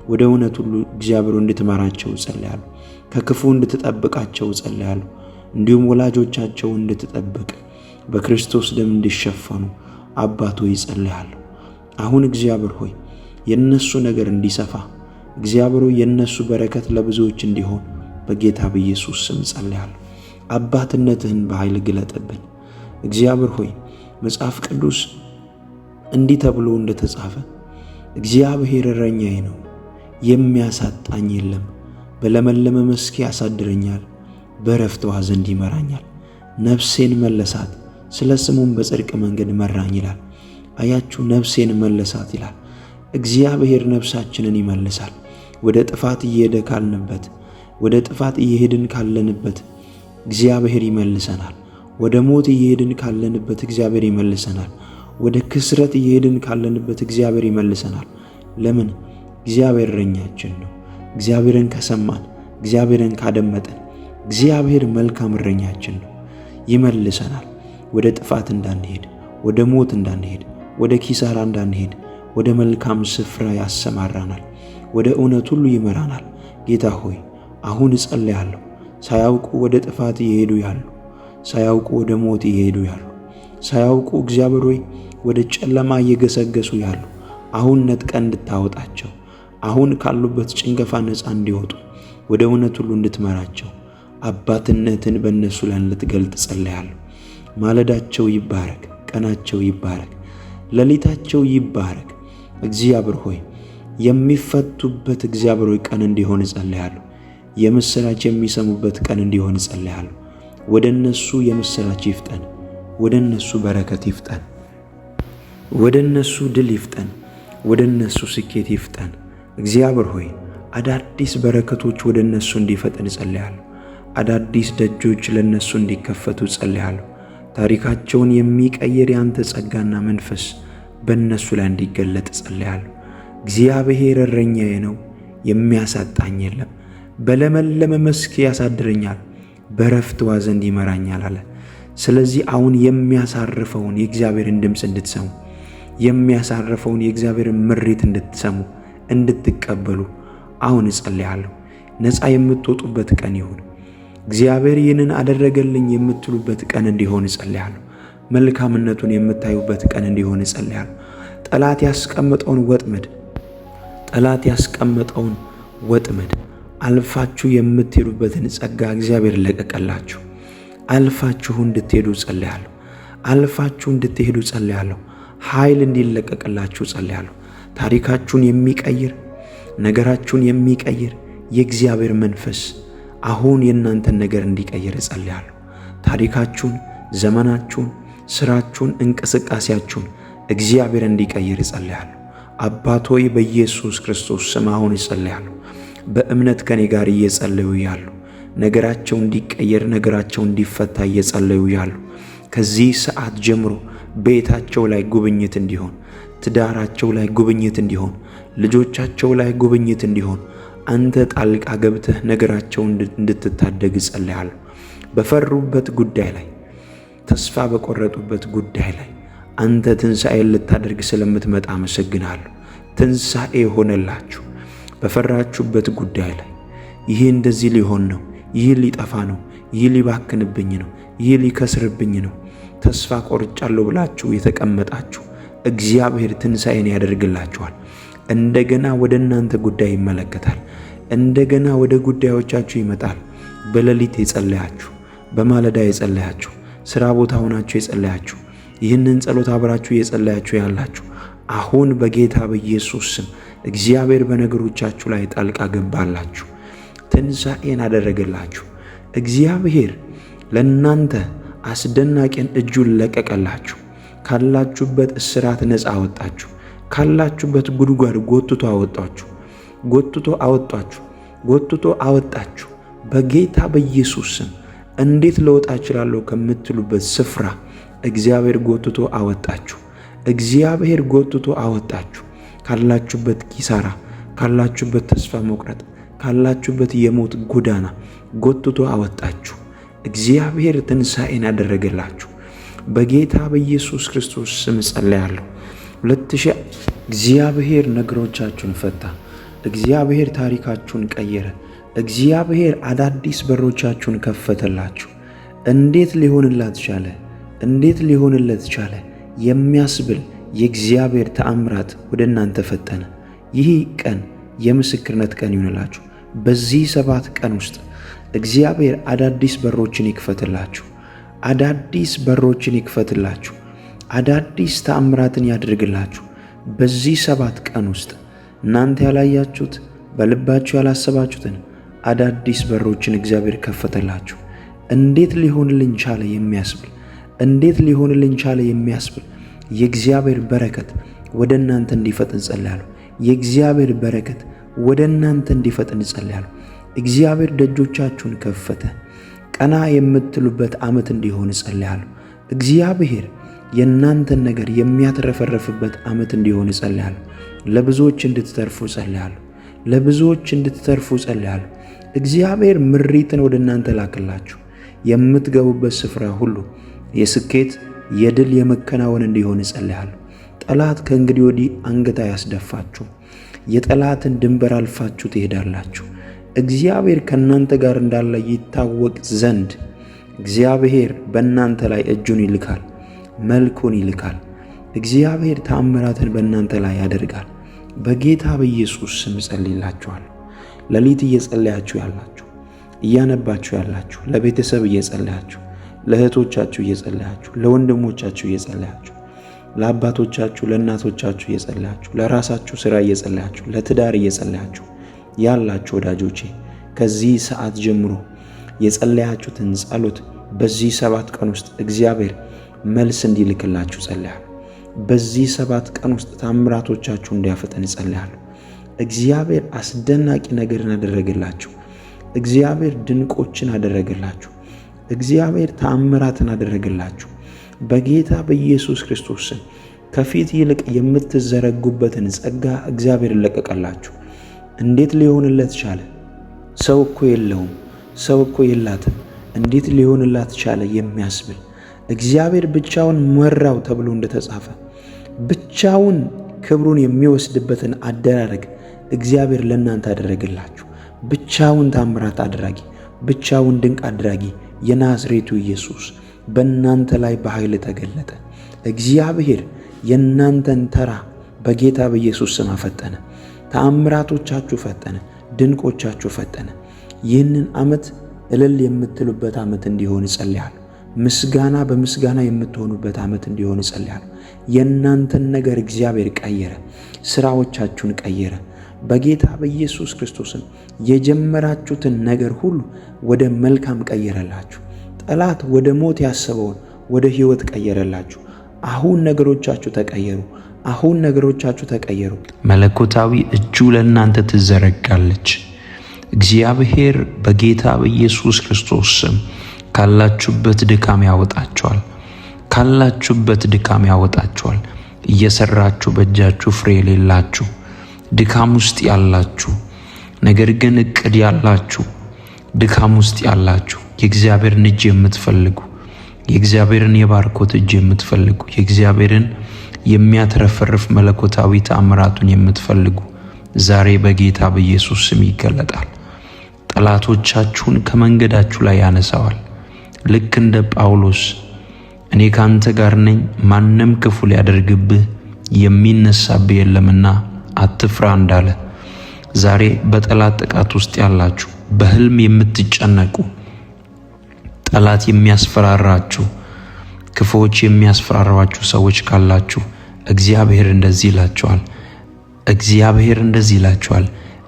ወደ እውነት ሁሉ እግዚአብሔር እንድትመራቸው ጸልያለሁ። ከክፉ እንድትጠብቃቸው ጸልያለሁ። እንዲሁም ወላጆቻቸው እንድትጠብቅ በክርስቶስ ደም እንዲሸፈኑ አባት ሆይ ጸልያለሁ። አሁን እግዚአብሔር ሆይ የነሱ ነገር እንዲሰፋ እግዚአብሔር ሆይ የነሱ በረከት ለብዙዎች እንዲሆን በጌታ በኢየሱስ ስም ጸልያለሁ። አባትነትህን በኃይል ግለጥብኝ እግዚአብሔር ሆይ። መጽሐፍ ቅዱስ እንዲህ ተብሎ እንደተጻፈ እግዚአብሔር እረኛዬ ነው፣ የሚያሳጣኝ የለም። በለመለመ መስክ ያሳድረኛል፣ በዕረፍት ውኃ ዘንድ ይመራኛል። ነፍሴን መለሳት፣ ስለ ስሙም በጽድቅ መንገድ መራኝ ይላል። አያችሁ፣ ነፍሴን መለሳት ይላል። እግዚአብሔር ነፍሳችንን ይመልሳል። ወደ ጥፋት እየሄድን ካለንበት እግዚአብሔር ይመልሰናል። ወደ ሞት እየሄድን ካለንበት እግዚአብሔር ይመልሰናል። ወደ ክስረት እየሄድን ካለንበት እግዚአብሔር ይመልሰናል። ለምን? እግዚአብሔር እረኛችን ነው። እግዚአብሔርን ከሰማን፣ እግዚአብሔርን ካደመጠን እግዚአብሔር መልካም እረኛችን ነው። ይመልሰናል። ወደ ጥፋት እንዳንሄድ፣ ወደ ሞት እንዳንሄድ፣ ወደ ኪሳራ እንዳንሄድ ወደ መልካም ስፍራ ያሰማራናል። ወደ እውነት ሁሉ ይመራናል። ጌታ ሆይ አሁን እጸልያለሁ። ሳያውቁ ወደ ጥፋት እየሄዱ ያሉ፣ ሳያውቁ ወደ ሞት እየሄዱ ያሉ፣ ሳያውቁ እግዚአብሔር ሆይ ወደ ጨለማ እየገሰገሱ ያሉ አሁን ነጥቀን እንድታወጣቸው፣ አሁን ካሉበት ጭንገፋ ነፃ እንዲወጡ ወደ እውነት ሁሉ እንድትመራቸው አባትነትን በእነሱ ላይ እንድትገልጥ ጸልያለሁ። ማለዳቸው ይባረክ፣ ቀናቸው ይባረክ፣ ሌሊታቸው ይባረክ። እግዚአብሔር ሆይ የሚፈቱበት እግዚአብሔር ሆይ ቀን እንዲሆን እጸልያለሁ። የምስራች የሚሰሙበት ቀን እንዲሆን እጸልያለሁ። ወደ እነሱ የምስራች ይፍጠን፣ ወደ እነሱ በረከት ይፍጠን፣ ወደ እነሱ ድል ይፍጠን፣ ወደ እነሱ ስኬት ይፍጠን። እግዚአብሔር ሆይ አዳዲስ በረከቶች ወደ እነሱ እንዲፈጠን እጸልያለሁ። አዳዲስ ደጆች ለእነሱ እንዲከፈቱ እጸልያለሁ። ታሪካቸውን የሚቀይር ያንተ ጸጋና መንፈስ በእነሱ ላይ እንዲገለጥ እጸልያለሁ። እግዚአብሔር እረኛዬ ነው፣ የሚያሳጣኝ የለም። በለመለመ መስክ ያሳድረኛል፣ በዕረፍት ውኃ ዘንድ ይመራኛል አለ። ስለዚህ አሁን የሚያሳርፈውን የእግዚአብሔርን ድምፅ እንድትሰሙ፣ የሚያሳርፈውን የእግዚአብሔርን ምሪት እንድትሰሙ፣ እንድትቀበሉ አሁን እጸልያለሁ። ነፃ የምትወጡበት ቀን ይሁን። እግዚአብሔር ይህንን አደረገልኝ የምትሉበት ቀን እንዲሆን እጸልያለሁ። መልካምነቱን የምታዩበት ቀን እንዲሆን እጸልያለሁ። ጠላት ያስቀመጠውን ወጥመድ አልፋችሁ የምትሄዱበትን ጸጋ እግዚአብሔር ለቀቀላችሁ። አልፋችሁ እንድትሄዱ ጸልያለሁ። አልፋችሁ እንድትሄዱ ጸልያለሁ። ኃይል እንዲለቀቅላችሁ ጸልያለሁ። ታሪካችሁን የሚቀይር ነገራችሁን የሚቀይር የእግዚአብሔር መንፈስ አሁን የእናንተን ነገር እንዲቀይር እጸልያለሁ። ታሪካችሁን፣ ዘመናችሁን፣ ስራችሁን፣ እንቅስቃሴያችሁን እግዚአብሔር እንዲቀይር እጸልያለሁ። አባት ሆይ በኢየሱስ ክርስቶስ ስም አሁን እጸልያለሁ። በእምነት ከኔ ጋር እየጸለዩ ያሉ፣ ነገራቸው እንዲቀየር ነገራቸው እንዲፈታ እየጸለዩ ያሉ ከዚህ ሰዓት ጀምሮ ቤታቸው ላይ ጉብኝት እንዲሆን፣ ትዳራቸው ላይ ጉብኝት እንዲሆን፣ ልጆቻቸው ላይ ጉብኝት እንዲሆን አንተ ጣልቃ ገብተህ ነገራቸው እንድትታደግ እጸልያለሁ። በፈሩበት ጉዳይ ላይ፣ ተስፋ በቆረጡበት ጉዳይ ላይ አንተ ትንሣኤን ልታደርግ ስለምትመጣ አመሰግናለሁ። ትንሣኤ ሆነላችሁ። በፈራችሁበት ጉዳይ ላይ ይህ እንደዚህ ሊሆን ነው፣ ይህ ሊጠፋ ነው፣ ይህ ሊባክንብኝ ነው፣ ይህ ሊከስርብኝ ነው፣ ተስፋ ቆርጫለሁ ብላችሁ የተቀመጣችሁ እግዚአብሔር ትንሣኤን ያደርግላችኋል። እንደገና ወደ እናንተ ጉዳይ ይመለከታል። እንደገና ወደ ጉዳዮቻችሁ ይመጣል። በሌሊት የጸለያችሁ፣ በማለዳ የጸለያችሁ፣ ሥራ ቦታ ሆናችሁ የጸለያችሁ፣ ይህንን ጸሎት አብራችሁ የጸለያችሁ ያላችሁ አሁን በጌታ በኢየሱስ ስም እግዚአብሔር በነገሮቻችሁ ላይ ጣልቃ ገባላችሁ። ትንሣኤን አደረገላችሁ። እግዚአብሔር ለእናንተ አስደናቂን እጁን ለቀቀላችሁ። ካላችሁበት እስራት ነፃ አወጣችሁ። ካላችሁበት ጉድጓድ ጎትቶ አወጣችሁ። በጌታ በኢየሱስ ስም እንዴት ልወጣ እችላለሁ ከምትሉበት ስፍራ እግዚአብሔር ጎትቶ አወጣችሁ። እግዚአብሔር ጎትቶ አወጣችሁ። ካላችሁበት ኪሳራ፣ ካላችሁበት ተስፋ መቁረጥ፣ ካላችሁበት የሞት ጎዳና ጎትቶ አወጣችሁ። እግዚአብሔር ትንሣኤን ያደረገላችሁ በጌታ በኢየሱስ ክርስቶስ ስም ጸልያለሁ። እግዚአብሔር ነገሮቻችሁን ፈታ። እግዚአብሔር ታሪካችሁን ቀየረ። እግዚአብሔር አዳዲስ በሮቻችሁን ከፈተላችሁ። እንዴት ሊሆንለት ቻለ የሚያስብል የእግዚአብሔር ተአምራት ወደ እናንተ ፈጠነ። ይህ ቀን የምስክርነት ቀን ይሆንላችሁ። በዚህ 7 ቀን ውስጥ እግዚአብሔር አዳዲስ በሮችን ይክፈትላችሁ። አዳዲስ ተአምራትን ያድርግላችሁ። በዚህ 7 ቀን ውስጥ እናንተ ያላያችሁት፣ በልባችሁ ያላሰባችሁትን አዳዲስ በሮችን እግዚአብሔር ከፈተላችሁ። እንዴት ሊሆንልኝ ቻለ የሚያስብል የእግዚአብሔር በረከት ወደ እናንተ እንዲፈጥን ጸልያለሁ። የእግዚአብሔር በረከት ወደ እናንተ እንዲፈጥን ጸልያለሁ። እግዚአብሔር ደጆቻችሁን ከፈተ። ቀና የምትሉበት ዓመት እንዲሆን ጸልያለሁ። እግዚአብሔር የእናንተን ነገር የሚያትረፈረፍበት ዓመት እንዲሆን ጸልያለሁ። ለብዙዎች እንድትተርፉ ጸልያለሁ። እግዚአብሔር ምሪትን ወደ እናንተ ላክላችሁ። የምትገቡበት ስፍራ ሁሉ የስኬት፣ የድል፣ የመከናወን እንዲሆን ጸልያለሁ። ጠላት ከእንግዲህ ወዲህ አንገት አያስደፋችሁ። የጠላትን ድንበር አልፋችሁ ትሄዳላችሁ። እግዚአብሔር ከእናንተ ጋር እንዳለ ይታወቅ ዘንድ እግዚአብሔር በእናንተ ላይ እጁን ይልካል፣ መልኩን ይልካል። እግዚአብሔር ተአምራትን በእናንተ ላይ ያደርጋል። በጌታ በኢየሱስ ስም ጸልይላችኋለሁ። ሌሊት እየጸለያችሁ ያላችሁ፣ እያነባችሁ ያላችሁ፣ ለቤተሰብ እየጸለያችሁ፣ ለእህቶቻችሁ እየጸለያችሁ፣ ለወንድሞቻችሁ እየጸለያችሁ፣ ለአባቶቻችሁ ለእናቶቻችሁ እየጸለያችሁ፣ ለራሳችሁ ሥራ እየጸለያችሁ፣ ለትዳር እየጸለያችሁ ያላችሁ ወዳጆቼ ከዚህ ሰዓት ጀምሮ የጸለያችሁትን ጸሎት በዚህ 7 ቀን ውስጥ እግዚአብሔር መልስ እንዲልክላችሁ ጸልያለሁ። በዚህ 7 ቀን ውስጥ ታምራቶቻችሁ እንዲያፈጠን ጸልያለሁ። እግዚአብሔር አስደናቂ ነገርን አደረገላችሁ። እግዚአብሔር ድንቆችን አደረገላችሁ። እግዚአብሔር ተአምራትን አደረገላችሁ። በጌታ በኢየሱስ ክርስቶስ ስም ከፊት ይልቅ የምትዘረጉበትን ጸጋ እግዚአብሔር ለቀቀላችሁ። እንዴት ሊሆንለት ቻለ? ሰው እኮ የለውም፣ ሰው እኮ የላትም፣ እንዴት ሊሆንላት ቻለ የሚያስብል እግዚአብሔር ብቻውን መራው ተብሎ እንደተጻፈ ብቻውን ክብሩን የሚወስድበትን አደራረግ እግዚአብሔር ለእናንተ አደረገላችሁ። ብቻውን ታምራት አድራጊ፣ ብቻውን ድንቅ አድራጊ የናዝሬቱ ኢየሱስ በእናንተ ላይ በኃይል ተገለጠ። እግዚአብሔር የእናንተን ተራ በጌታ በኢየሱስ ስም አፈጠነ። ተአምራቶቻችሁ ፈጠነ፣ ድንቆቻችሁ ፈጠነ። ይህንን ዓመት እልል የምትሉበት ዓመት እንዲሆን እጸልያለሁ። ምስጋና በምስጋና የምትሆኑበት ዓመት እንዲሆን እጸልያለሁ። የእናንተን ነገር እግዚአብሔር ቀየረ፣ ሥራዎቻችሁን ቀየረ። በጌታ በኢየሱስ ክርስቶስም የጀመራችሁትን ነገር ሁሉ ወደ መልካም ቀየረላችሁ። ጠላት ወደ ሞት ያሰበውን ወደ ሕይወት ቀየረላችሁ። አሁን ነገሮቻችሁ ተቀየሩ። መለኮታዊ እጁ ለእናንተ ትዘረጋለች። እግዚአብሔር በጌታ በኢየሱስ ክርስቶስ ስም ካላችሁበት ድካም ያወጣችኋል። ካላችሁበት ድካም ያወጣችኋል። እየሰራችሁ በእጃችሁ ፍሬ የሌላችሁ ድካም ውስጥ ያላችሁ፣ ነገር ግን እቅድ ያላችሁ፣ ድካም ውስጥ ያላችሁ፣ የእግዚአብሔርን እጅ የምትፈልጉ፣ የእግዚአብሔርን የባርኮት እጅ የምትፈልጉ፣ የእግዚአብሔርን የሚያትረፈርፍ መለኮታዊ ተአምራቱን የምትፈልጉ ዛሬ በጌታ በኢየሱስ ስም ይገለጣል። ጠላቶቻችሁን ከመንገዳችሁ ላይ ያነሳዋል። ልክ እንደ ጳውሎስ እኔ ካንተ ጋር ነኝ፣ ማንም ክፉ ሊያደርግብህ የሚነሳብህ የለምና አትፍራ እንዳለ ዛሬ በጠላት ጥቃት ውስጥ ያላችሁ፣ በህልም የምትጨነቁ፣ ጠላት የሚያስፈራራችሁ፣ ክፉዎች የሚያስፈራሯችሁ ሰዎች ካላችሁ እግዚአብሔር እንደዚህ ይላችኋል። እግዚአብሔር እንደዚህ ይላችኋል፣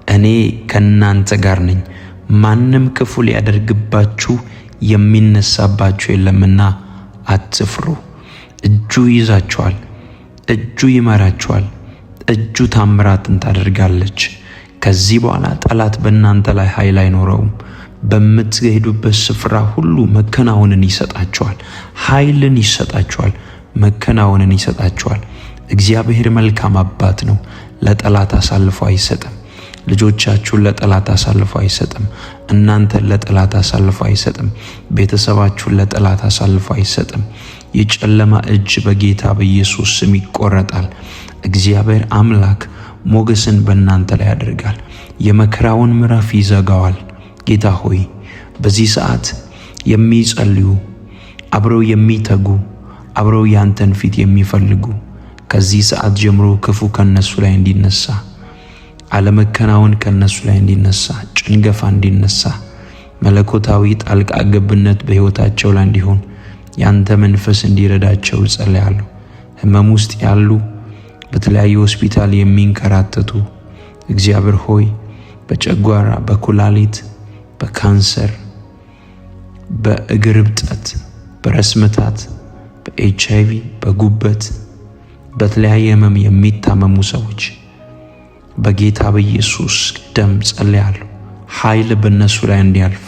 እኔ ከናንተ ጋር ነኝ፣ ማንም ክፉ ሊያደርግባችሁ የሚነሳባችሁ የለምና አትፍሩ። እጁ ይዛችኋል፣ እጁ ይመራችኋል፣ እጁ ታምራትን ታደርጋለች። ከዚህ በኋላ ጠላት በእናንተ ላይ ኃይል አይኖረውም። በምትሄዱበት ስፍራ ሁሉ መከናወንን ይሰጣችኋል፣ ኃይልን ይሰጣችኋል፣ መከናወንን ይሰጣችኋል። እግዚአብሔር መልካም አባት ነው። ለጠላት አሳልፎ አይሰጥም። ልጆቻችሁን ለጠላት አሳልፎ አይሰጥም። እናንተን ለጠላት አሳልፎ አይሰጥም። ቤተሰባችሁን ለጠላት አሳልፎ አይሰጥም። የጨለማ እጅ በጌታ በኢየሱስ ስም ይቆረጣል። እግዚአብሔር አምላክ ሞገስን በእናንተ ላይ ያደርጋል። የመከራውን ምዕራፍ ይዘጋዋል። ጌታ ሆይ በዚህ ሰዓት የሚጸልዩ፣ አብረው የሚተጉ፣ አብረው ያንተን ፊት የሚፈልጉ ከዚህ ሰዓት ጀምሮ ክፉ ከነሱ ላይ እንዲነሳ፣ አለመከናወን ከነሱ ላይ እንዲነሳ፣ ጭንገፋ እንዲነሳ፣ መለኮታዊ ጣልቃ ገብነት በሕይወታቸው ላይ እንዲሆን ያንተ መንፈስ እንዲረዳቸው ጸልያለሁ። ሕመም ውስጥ ያሉ፣ በተለያዩ ሆስፒታል የሚንከራተቱ እግዚአብሔር ሆይ በጨጓራ፣ በኩላሊት፣ በካንሰር፣ በእግር እብጠት፣ በራስ ምታት፣ በኤችአይቪ፣ በጉበት፣ በተለያየ ሕመም የሚታመሙ ሰዎች በጌታ በኢየሱስ ደም ጸልያለሁ። ኃይል በእነሱ ላይ እንዲያልፍ፣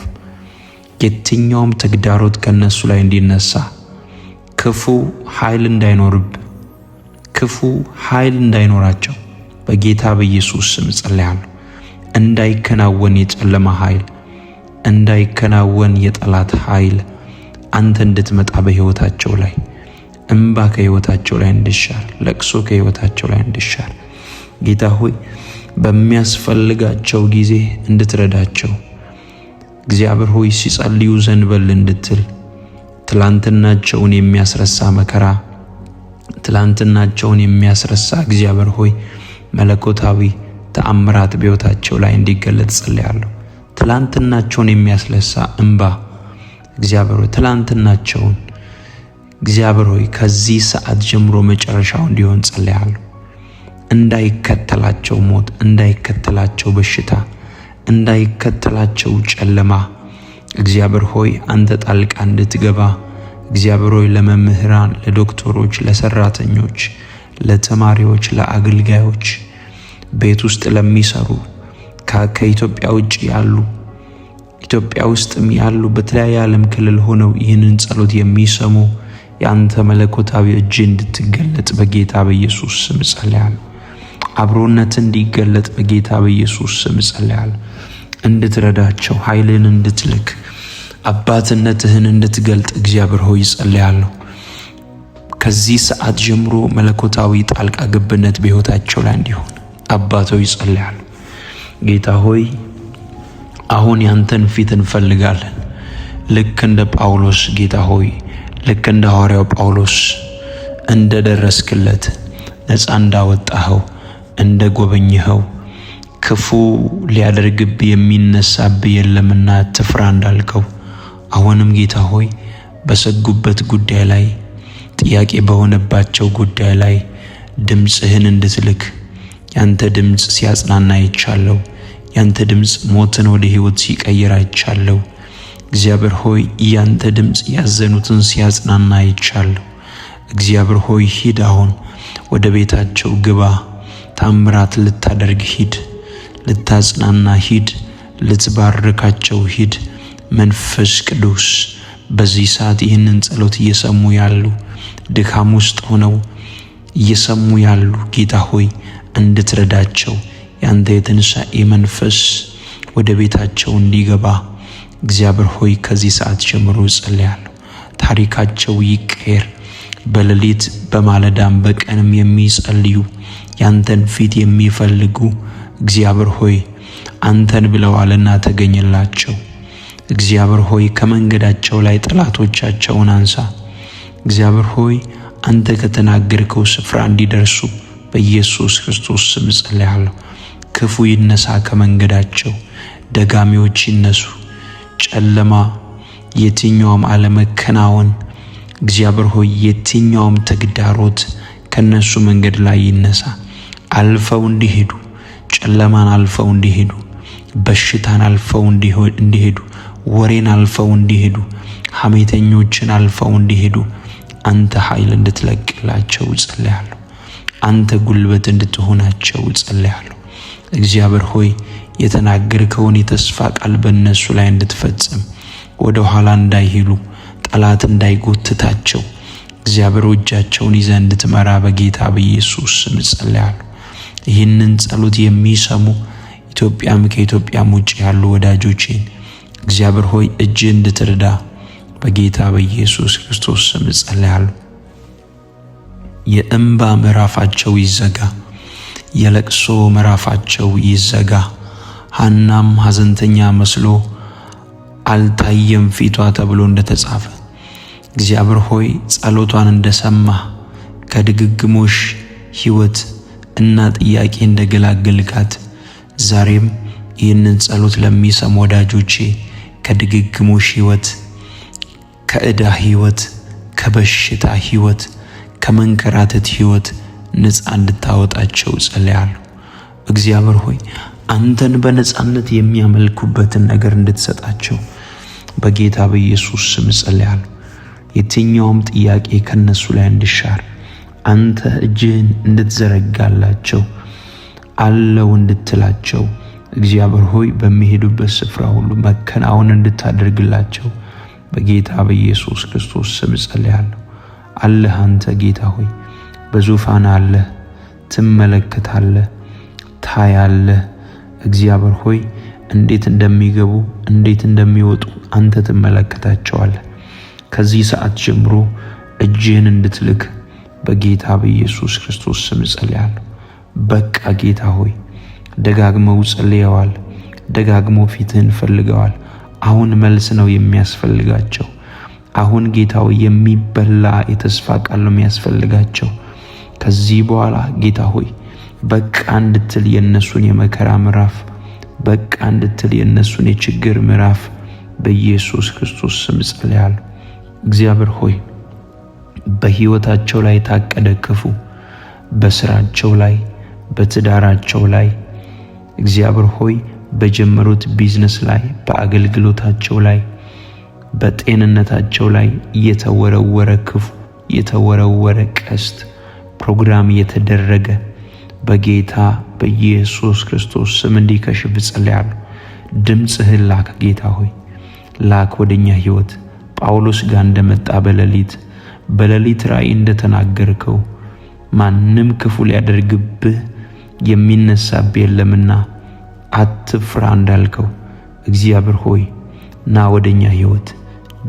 የትኛውም ተግዳሮት ከነሱ ላይ እንዲነሳ፣ ክፉ ኃይል እንዳይኖርብ፣ ክፉ ኃይል እንዳይኖራቸው በጌታ በኢየሱስ ስም ጸልያለሁ። እንዳይከናወን የጨለማ ኃይል፣ እንዳይከናወን የጠላት ኃይል አንተ እንድትመጣ በሕይወታቸው ላይ፣ እንባ ከሕይወታቸው ላይ እንዲሻር፣ ለቅሶ ከሕይወታቸው ላይ እንዲሻር ጌታ ሆይ በሚያስፈልጋቸው ጊዜ እንድትረዳቸው እግዚአብሔር ሆይ ሲጸልዩ ዘንበል እንድትል፣ ትላንትናቸውን የሚያስረሳ መከራ፣ ትላንትናቸውን የሚያስረሳ እግዚአብሔር ሆይ መለኮታዊ ተአምራት በሕይወታቸው ላይ እንዲገለጥ ጸልያለሁ። ትላንትናቸውን የሚያስለሳ እንባ እግዚአብሔር ሆይ ትላንትናቸውን እግዚአብሔር ሆይ ከዚህ ሰዓት ጀምሮ መጨረሻው እንዲሆን ጸልያለሁ። እንዳይከተላቸው ሞት፣ እንዳይከተላቸው በሽታ፣ እንዳይከተላቸው ጨለማ እግዚአብሔር ሆይ አንተ ጣልቃ እንድትገባ እግዚአብሔር ሆይ ለመምህራን፣ ለዶክተሮች፣ ለሰራተኞች፣ ለተማሪዎች፣ ለአገልጋዮች፣ ቤት ውስጥ ለሚሰሩ፣ ከኢትዮጵያ ውጭ ያሉ፣ ኢትዮጵያ ውስጥም ያሉ፣ በተለያየ ዓለም ክልል ሆነው ይህንን ጸሎት የሚሰሙ ያንተ መለኮታዊ እጅ እንድትገለጥ በጌታ በኢየሱስ ስም ጸልያለሁ። አብሮነት እንዲገለጥ በጌታ በኢየሱስ ስም ጸልያለሁ። እንድትረዳቸው፣ ኃይልን እንድትልክ፣ አባትነትህን እንድትገልጥ እግዚአብሔር ሆይ ጸልያለሁ። ከዚህ ሰዓት ጀምሮ መለኮታዊ ጣልቃ ገብነት በሕይወታቸው ላይ እንዲሆን አባት ሆይ ጸልያለሁ። ጌታ ሆይ አሁን ያንተን ፊት እንፈልጋለን። ልክ እንደ ጳውሎስ ጌታ ሆይ ልክ እንደ ሐዋርያው ጳውሎስ እንደደረስክለት፣ ነፃ እንዳወጣኸው፣ እንደ ጎበኘኸው፣ ክፉ ሊያደርግብህ የሚነሳብህ የለምና ትፍራ እንዳልከው አሁንም ጌታ ሆይ በሰጉበት ጉዳይ ላይ፣ ጥያቄ በሆነባቸው ጉዳይ ላይ ድምፅህን እንድትልክ፣ ያንተ ድምፅ ሲያጽናና አይቻለሁ። ያንተ ድምፅ ሞትን ወደ ሕይወት ሲቀይር አይቻለሁ። እግዚአብሔር ሆይ ያንተ ድምፅ ያዘኑትን ሲያጽናና አይቻለሁ። እግዚአብሔር ሆይ ሂድ፣ አሁን ወደ ቤታቸው ግባ፣ ታምራት ልታደርግ ሂድ፣ ልታጽናና ሂድ፣ ልትባርካቸው ሂድ። መንፈስ ቅዱስ በዚህ ሰዓት ይህንን ጸሎት እየሰሙ ያሉ፣ ድካም ውስጥ ሆነው እየሰሙ ያሉ ጌታ ሆይ እንድትረዳቸው ያንተ የትንሣኤ መንፈስ ወደ ቤታቸው እንዲገባ እግዚአብሔር ሆይ ከዚህ ሰዓት ጀምሮ ጸልያለሁ። ታሪካቸው ይቀየር። በሌሊት በማለዳም በቀንም የሚጸልዩ ያንተን ፊት የሚፈልጉ እግዚአብሔር ሆይ አንተን ብለዋልና ተገኝላቸው። እግዚአብሔር ሆይ ከመንገዳቸው ላይ ጠላቶቻቸውን አንሳ። እግዚአብሔር ሆይ አንተ ከተናገርከው ስፍራ እንዲደርሱ በኢየሱስ ክርስቶስ ስም ጸልያለሁ። ክፉ ይነሳ ከመንገዳቸው፣ ደጋሚዎች ይነሱ። ጨለማ፣ የትኛውም አለመከናወን እግዚአብሔር ሆይ የትኛውም ተግዳሮት ከነሱ መንገድ ላይ ይነሳ። አልፈው እንዲሄዱ፣ ጨለማን አልፈው እንዲሄዱ፣ በሽታን አልፈው እንዲሄዱ፣ ወሬን አልፈው እንዲሄዱ፣ ሐሜተኞችን አልፈው እንዲሄዱ አንተ ኃይል እንድትለቅላቸው ጸልያለሁ። አንተ ጉልበት እንድትሆናቸው ጸልያለሁ። እግዚአብሔር ሆይ የተናገርከውን የተስፋ ቃል በእነሱ ላይ እንድትፈጽም፣ ወደ ኋላ እንዳይሄዱ፣ ጠላት እንዳይጎትታቸው እግዚአብሔር እጃቸውን ይዘህ እንድትመራ በጌታ በኢየሱስ ስም ጸልያለሁ። ይህንን ጸሎት የሚሰሙ ኢትዮጵያም ከኢትዮጵያም ውጭ ያሉ ወዳጆቼን እግዚአብሔር ሆይ እጅህ እንድትረዳ በጌታ በኢየሱስ ክርስቶስ ስም ጸልያለሁ። የእንባ ምዕራፋቸው ይዘጋ፣ የለቅሶ ምዕራፋቸው ይዘጋ። ሐናም ሐዘንተኛ መስሎ አልታየም ፊቷ ተብሎ እንደተጻፈ እግዚአብሔር ሆይ ጸሎቷን እንደሰማ ከድግግሞሽ ሕይወት እና ጥያቄ እንደገላገልካት ዛሬም ይህንን ጸሎት ለሚሰሙ ወዳጆቼ ከድግግሞሽ ሕይወት፣ ከዕዳ ሕይወት፣ ከበሽታ ሕይወት፣ ከመንከራተት ሕይወት ነፃ እንድታወጣቸው ጸልያለሁ። እግዚአብሔር ሆይ አንተን በነፃነት የሚያመልኩበትን ነገር እንድትሰጣቸው በጌታ በኢየሱስ ስም ጸልያለሁ። የትኛውም ጥያቄ ከነሱ ላይ እንዲሻር አንተ እጅህን እንድትዘረጋላቸው አለው እንድትላቸው እግዚአብሔር ሆይ በሚሄዱበት ስፍራ ሁሉ መከናወን እንድታደርግላቸው በጌታ በኢየሱስ ክርስቶስ ስም ጸልያለሁ። አለህ አንተ ጌታ ሆይ በዙፋን አለህ፣ ትመለከታለህ፣ ታያለህ። እግዚአብሔር ሆይ እንዴት እንደሚገቡ እንዴት እንደሚወጡ አንተ ትመለከታቸዋለህ። ከዚህ ሰዓት ጀምሮ እጅህን እንድትልክ በጌታ በኢየሱስ ክርስቶስ ስም ጸልያለሁ። በቃ ጌታ ሆይ ደጋግመው ጸልየዋል፣ ደጋግመው ፊትህን ፈልገዋል። አሁን መልስ ነው የሚያስፈልጋቸው። አሁን ጌታ ሆይ የሚበላ የተስፋ ቃል ነው የሚያስፈልጋቸው። ከዚህ በኋላ ጌታ ሆይ በቃ እንድትል የነሱን የመከራ ምዕራፍ፣ በቃ እንድትል የነሱን የችግር ምዕራፍ በኢየሱስ ክርስቶስ ስም ጸልያለሁ። እግዚአብሔር ሆይ በሕይወታቸው ላይ ታቀደ ክፉ፣ በስራቸው ላይ፣ በትዳራቸው ላይ እግዚአብሔር ሆይ በጀመሩት ቢዝነስ ላይ፣ በአገልግሎታቸው ላይ፣ በጤንነታቸው ላይ የተወረወረ ክፉ፣ የተወረወረ ቀስት ፕሮግራም የተደረገ በጌታ በኢየሱስ ክርስቶስ ስም እንዲከሽፍ ጸልያለሁ። ድምፅህን ላክ ጌታ ሆይ ላክ ወደኛ ሕይወት። ጳውሎስ ጋር እንደመጣ በሌሊት ራእይ እንደተናገርከው ማንም ክፉ ሊያደርግብህ የሚነሳብህ የለምና አትፍራ እንዳልከው እግዚአብሔር ሆይ ና ወደኛ ሕይወት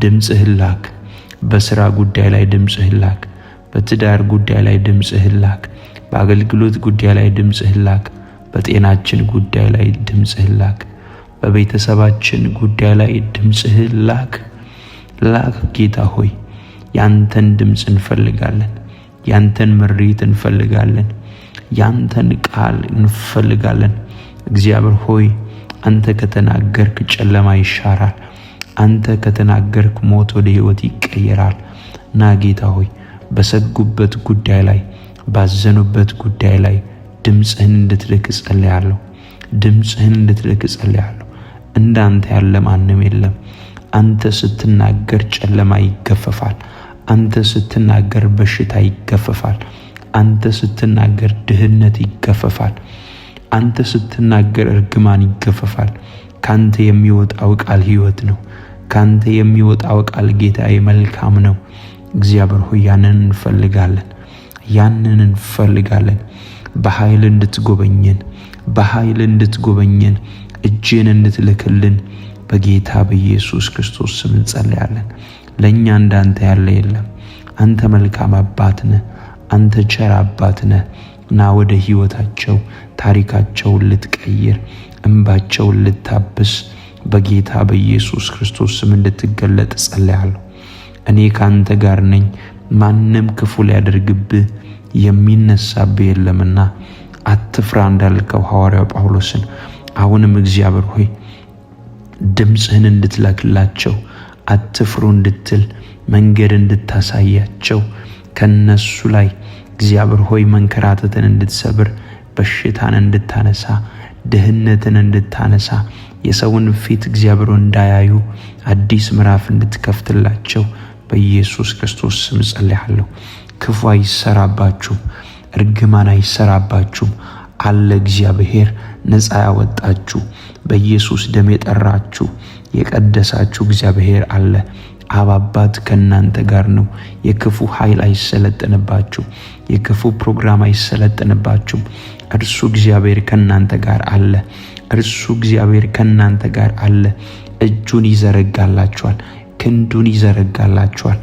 ድምፅህን ላክ። በሥራ ጉዳይ ላይ ድምፅህን ላክ። በትዳር ጉዳይ ላይ ድምፅህን ላክ። በአገልግሎት ጉዳይ ላይ ድምፅህን ላክ። በጤናችን ጉዳይ ላይ ድምፅህን ላክ። በቤተሰባችን ጉዳይ ላይ ድምፅህን ላክ። ጌታ ሆይ ያንተን ድምፅ እንፈልጋለን። ያንተን ምሪት እንፈልጋለን። ያንተን ቃል እንፈልጋለን። እግዚአብሔር ሆይ አንተ ከተናገርክ ጨለማ ይሻራል። አንተ ከተናገርክ ሞት ወደ ሕይወት ይቀየራል። ና ጌታ ሆይ በሰጉበት ጉዳይ ላይ፣ ባዘኑበት ጉዳይ ላይ ድምፅህን እንድትልክ ጸልያለሁ። ድምፅህን እንድትልክ ጸልያለሁ። እንዳንተ ያለ ማንም የለም። አንተ ስትናገር ጨለማ ይገፈፋል። አንተ ስትናገር በሽታ ይገፈፋል። አንተ ስትናገር ድህነት ይገፈፋል። አንተ ስትናገር እርግማን ይገፈፋል። ካንተ የሚወጣው ቃል ሕይወት ነው። ካንተ የሚወጣው ቃል ጌታዬ መልካም ነው። እግዚአብሔር ሆይ ያንን እንፈልጋለን። በኃይል እንድትጎበኘን እጅን እንድትልክልን በጌታ በኢየሱስ ክርስቶስ ስም እንጸልያለን። ለኛ እንዳንተ ያለ የለም። አንተ መልካም አባት ነህ። አንተ ቸር አባት ነህ። ና ወደ ሕይወታቸው ታሪካቸውን ልትቀይር እንባቸውን ልታብስ በጌታ በኢየሱስ ክርስቶስ ስም እንድትገለጥ ጸልያለሁ። እኔ ካንተ ጋር ነኝ፣ ማንም ክፉ ሊያደርግብህ የሚነሳብህ የለምና አትፍራ እንዳልከው ሐዋርያው ጳውሎስን አሁንም እግዚአብሔር ሆይ ድምፅህን እንድትላክላቸው አትፍሩ እንድትል መንገድ እንድታሳያቸው ከነሱ ላይ እግዚአብሔር ሆይ መንከራተትን እንድትሰብር በሽታን እንድታነሳ ድህነትን እንድታነሳ የሰውን ፊት እግዚአብሔር እንዳያዩ አዲስ ምዕራፍ እንድትከፍትላቸው በኢየሱስ ክርስቶስ ስም ጸልያለሁ። ክፉ አይሰራባችሁም፣ እርግማን አይሰራባችሁም አለ እግዚአብሔር። ነፃ ያወጣችሁ በኢየሱስ ደም የጠራችሁ የቀደሳችሁ እግዚአብሔር አለ። አብ አባት ከእናንተ ጋር ነው። የክፉ ኃይል አይሰለጥንባችሁ፣ የክፉ ፕሮግራም አይሰለጥንባችሁም። እርሱ እግዚአብሔር ከእናንተ ጋር አለ። እርሱ እግዚአብሔር ከእናንተ ጋር አለ። እጁን ይዘረጋላችኋል፣ ክንዱን ይዘረጋላችኋል።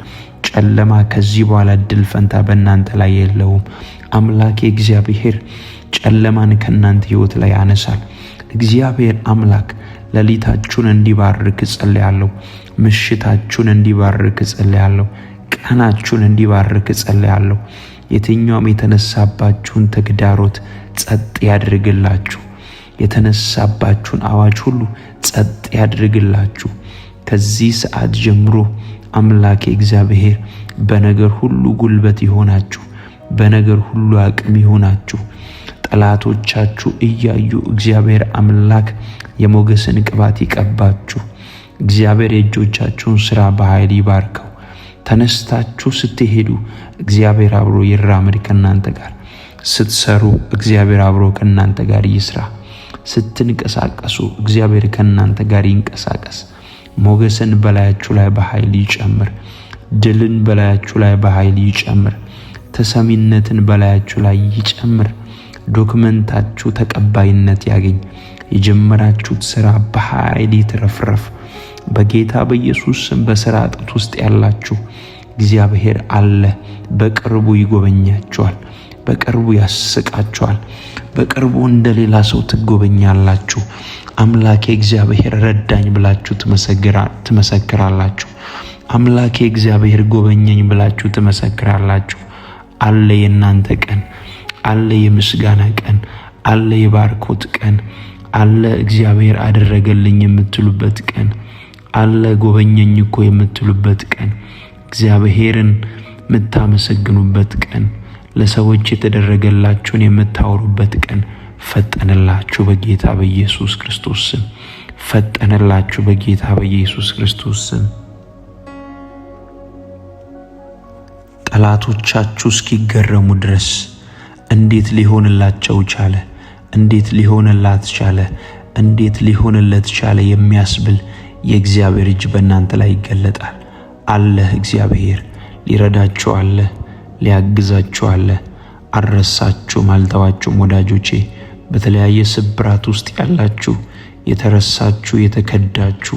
ጨለማ ከዚህ በኋላ እድል ፈንታ በእናንተ ላይ የለውም። አምላኬ እግዚአብሔር ጨለማን ከእናንተ ሕይወት ላይ ያነሳል። እግዚአብሔር አምላክ ሌሊታችሁን እንዲባርክ ጸልያለሁ። ምሽታችሁን እንዲባርክ ጸልያለሁ። ቀናችሁን እንዲባርክ ጸልያለሁ። የትኛውም የተነሳባችሁን ተግዳሮት ጸጥ ያድርግላችሁ። የተነሳባችሁን አዋጅ ሁሉ ጸጥ ያድርግላችሁ። ከዚህ ሰዓት ጀምሮ አምላኬ እግዚአብሔር በነገር ሁሉ ጉልበት ይሆናችሁ፣ በነገር ሁሉ አቅም ይሆናችሁ። ጠላቶቻችሁ እያዩ እግዚአብሔር አምላክ የሞገስን ቅባት ይቀባችሁ። እግዚአብሔር የእጆቻችሁን ሥራ በኃይል ይባርከው። ተነስታችሁ ስትሄዱ እግዚአብሔር አብሮ ይራመድ ከእናንተ ጋር። ስትሰሩ እግዚአብሔር አብሮ ከእናንተ ጋር ይስራ። ስትንቀሳቀሱ እግዚአብሔር ከእናንተ ጋር ይንቀሳቀስ። ሞገስን በላያችሁ ላይ በኃይል ይጨምር። ድልን በላያችሁ ላይ በኃይል ይጨምር። ተሰሚነትን በላያችሁ ላይ ይጨምር። ዶክመንታችሁ ተቀባይነት ያገኝ። የጀመራችሁት ሥራ በኃይል ይትረፍረፍ። በጌታ በኢየሱስ ስም በሥራ እጦት ውስጥ ያላችሁ እግዚአብሔር አለ። በቅርቡ ይጎበኛችኋል። በቅርቡ ያስቃችኋል። በቅርቡ እንደሌላ ሰው ትጎበኛላችሁ። አምላኬ እግዚአብሔር ረዳኝ ብላችሁ ትመሰክራላችሁ። አምላኬ እግዚአብሔር ጎበኘኝ ብላችሁ ትመሰክራላችሁ። አለ የእናንተ ቀን፣ አለ የምስጋና ቀን፣ አለ የባርኮት ቀን፣ አለ እግዚአብሔር አደረገልኝ የምትሉበት ቀን፣ አለ ጎበኘኝ እኮ የምትሉበት ቀን፣ እግዚአብሔርን የምታመሰግኑበት ቀን፣ ለሰዎች የተደረገላችሁን የምታወሩበት ቀን ፈጠነላችሁ በጌታ በኢየሱስ ክርስቶስ ስም። ፈጠነላችሁ በጌታ በኢየሱስ ክርስቶስ ስም። ጠላቶቻችሁ እስኪገረሙ ድረስ እንዴት ሊሆንላቸው ቻለ? እንዴት ሊሆንላት ቻለ? እንዴት ሊሆንለት ቻለ የሚያስብል የእግዚአብሔር እጅ በእናንተ ላይ ይገለጣል። አለህ እግዚአብሔር ሊረዳችሁ አለ፣ ሊያግዛችሁ አለ። አልረሳችሁም፣ አልተዋችሁም ወዳጆቼ። በተለያየ ስብራት ውስጥ ያላችሁ፣ የተረሳችሁ፣ የተከዳችሁ፣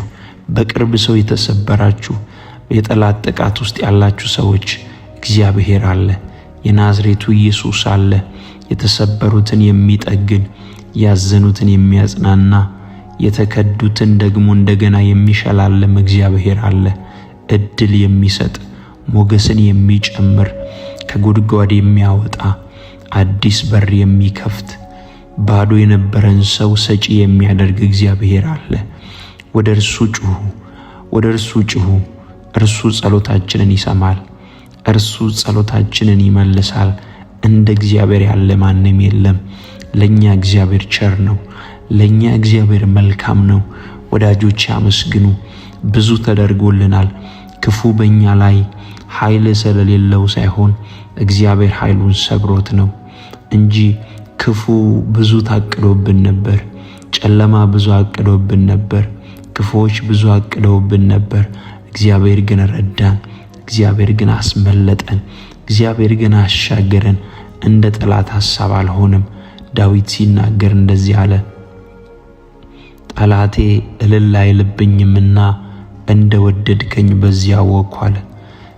በቅርብ ሰው የተሰበራችሁ፣ የጠላት ጥቃት ውስጥ ያላችሁ ሰዎች እግዚአብሔር አለ። የናዝሬቱ ኢየሱስ አለ። የተሰበሩትን የሚጠግን፣ ያዘኑትን የሚያጽናና፣ የተከዱትን ደግሞ እንደገና የሚሸላለም እግዚአብሔር አለ። እድል የሚሰጥ፣ ሞገስን የሚጨምር፣ ከጉድጓድ የሚያወጣ፣ አዲስ በር የሚከፍት፣ ባዶ የነበረን ሰው ሰጪ የሚያደርግ እግዚአብሔር አለ። ወደ እርሱ ጩኹ፣ ወደ እርሱ ጩኹ። እርሱ ጸሎታችንን ይሰማል። እርሱ ጸሎታችንን ይመልሳል። እንደ እግዚአብሔር ያለ ማንም የለም። ለኛ እግዚአብሔር ቸር ነው። ለኛ እግዚአብሔር መልካም ነው። ወዳጆች አመስግኑ። ብዙ ተደርጎልናል። ክፉ በእኛ ላይ ኃይል ስለሌለው ሳይሆን እግዚአብሔር ኃይሉን ሰብሮት ነው እንጂ ክፉ ብዙ ታቅዶብን ነበር። ጨለማ ብዙ አቅዶብን ነበር። ክፉዎች ብዙ አቅደውብን ነበር። እግዚአብሔር ግን ረዳን። እግዚአብሔር ግን አስመለጠን። እግዚአብሔር ግን አሻገረን። እንደ ጠላት ሐሳብ አልሆነም። ዳዊት ሲናገር እንደዚህ አለ፣ ጠላቴ እልል አይልብኝምና እንደ ወደድከኝ በዚያ አወቅሁ አለ።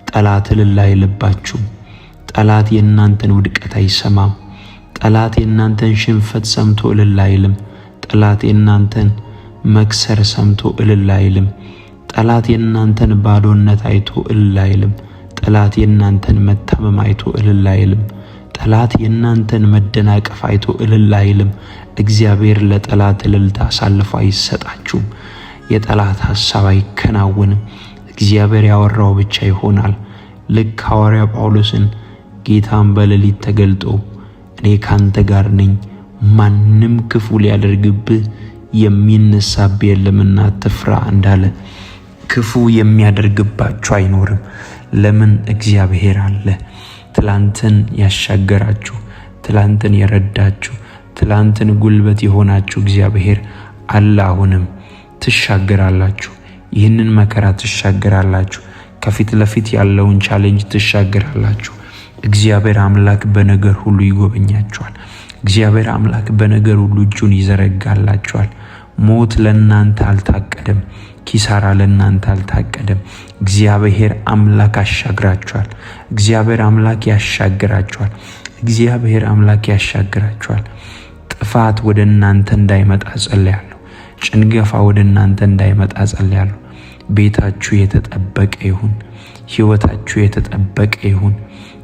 ጠላት እልል አይልባችሁም። ጠላት የእናንተን ውድቀት አይሰማም። ጠላት የእናንተን ሽንፈት ሰምቶ እልል አይልም። ጠላት የእናንተን መክሰር ሰምቶ እልል አይልም። ጠላት የእናንተን ባዶነት አይቶ እልል አይልም። ጠላት የእናንተን መታመም አይቶ እልል አይልም። ጠላት የእናንተን መደናቀፍ አይቶ እልል አይልም። እግዚአብሔር ለጠላት እልልታ አሳልፎ አይሰጣችሁም። የጠላት ሐሳብ አይከናወንም። እግዚአብሔር ያወራው ብቻ ይሆናል። ልክ ሐዋርያ ጳውሎስን ጌታን በሌሊት ተገልጦ እኔ ካንተ ጋር ነኝ፣ ማንም ክፉ ሊያደርግብህ የሚነሳብህ የለምና አትፍራ እንዳለ ክፉ የሚያደርግባችሁ አይኖርም። ለምን? እግዚአብሔር አለ። ትላንትን ያሻገራችሁ፣ ትላንትን የረዳችሁ፣ ትላንትን ጉልበት የሆናችሁ እግዚአብሔር አለ። አሁንም ትሻገራላችሁ። ይህንን መከራ ትሻገራላችሁ። ከፊት ለፊት ያለውን ቻሌንጅ ትሻገራላችሁ። እግዚአብሔር አምላክ በነገር ሁሉ ይጎበኛችኋል። እግዚአብሔር አምላክ በነገር ሁሉ እጁን ይዘረጋላችኋል። ሞት ለእናንተ አልታቀደም። ኪሳራ ለእናንተ አልታቀደም። እግዚአብሔር አምላክ አሻግራችኋል። እግዚአብሔር አምላክ ያሻግራችኋል። እግዚአብሔር አምላክ ያሻግራችኋል። ጥፋት ወደ እናንተ እንዳይመጣ ጸልያለሁ። ጭንገፋ ወደ እናንተ እንዳይመጣ ጸልያለሁ። ቤታችሁ የተጠበቀ ይሁን። ሕይወታችሁ የተጠበቀ ይሁን።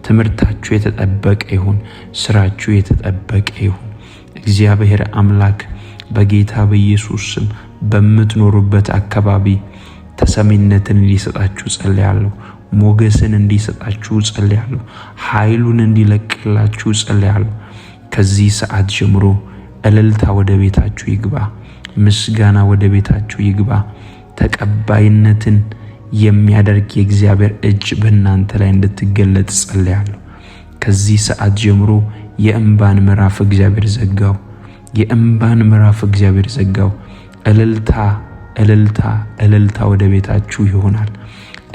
ትምህርታችሁ የተጠበቀ ይሁን። ስራችሁ የተጠበቀ ይሁን። እግዚአብሔር አምላክ በጌታ በኢየሱስ ስም በምትኖሩበት አካባቢ ተሰሚነትን እንዲሰጣችሁ ጸልያለሁ። ሞገስን እንዲሰጣችሁ ጸልያለሁ። ኃይሉን እንዲለቅላችሁ ጸልያለሁ። ከዚህ ሰዓት ጀምሮ እልልታ ወደ ቤታችሁ ይግባ። ምስጋና ወደ ቤታችሁ ይግባ። ተቀባይነትን የሚያደርግ የእግዚአብሔር እጅ በእናንተ ላይ እንድትገለጥ ጸልያለሁ። ከዚህ ሰዓት ጀምሮ የእንባን ምዕራፍ እግዚአብሔር ዘጋው። የእንባን ምዕራፍ እግዚአብሔር ዘጋው። እልልታ እልልታ እልልታ ወደ ቤታችሁ ይሆናል።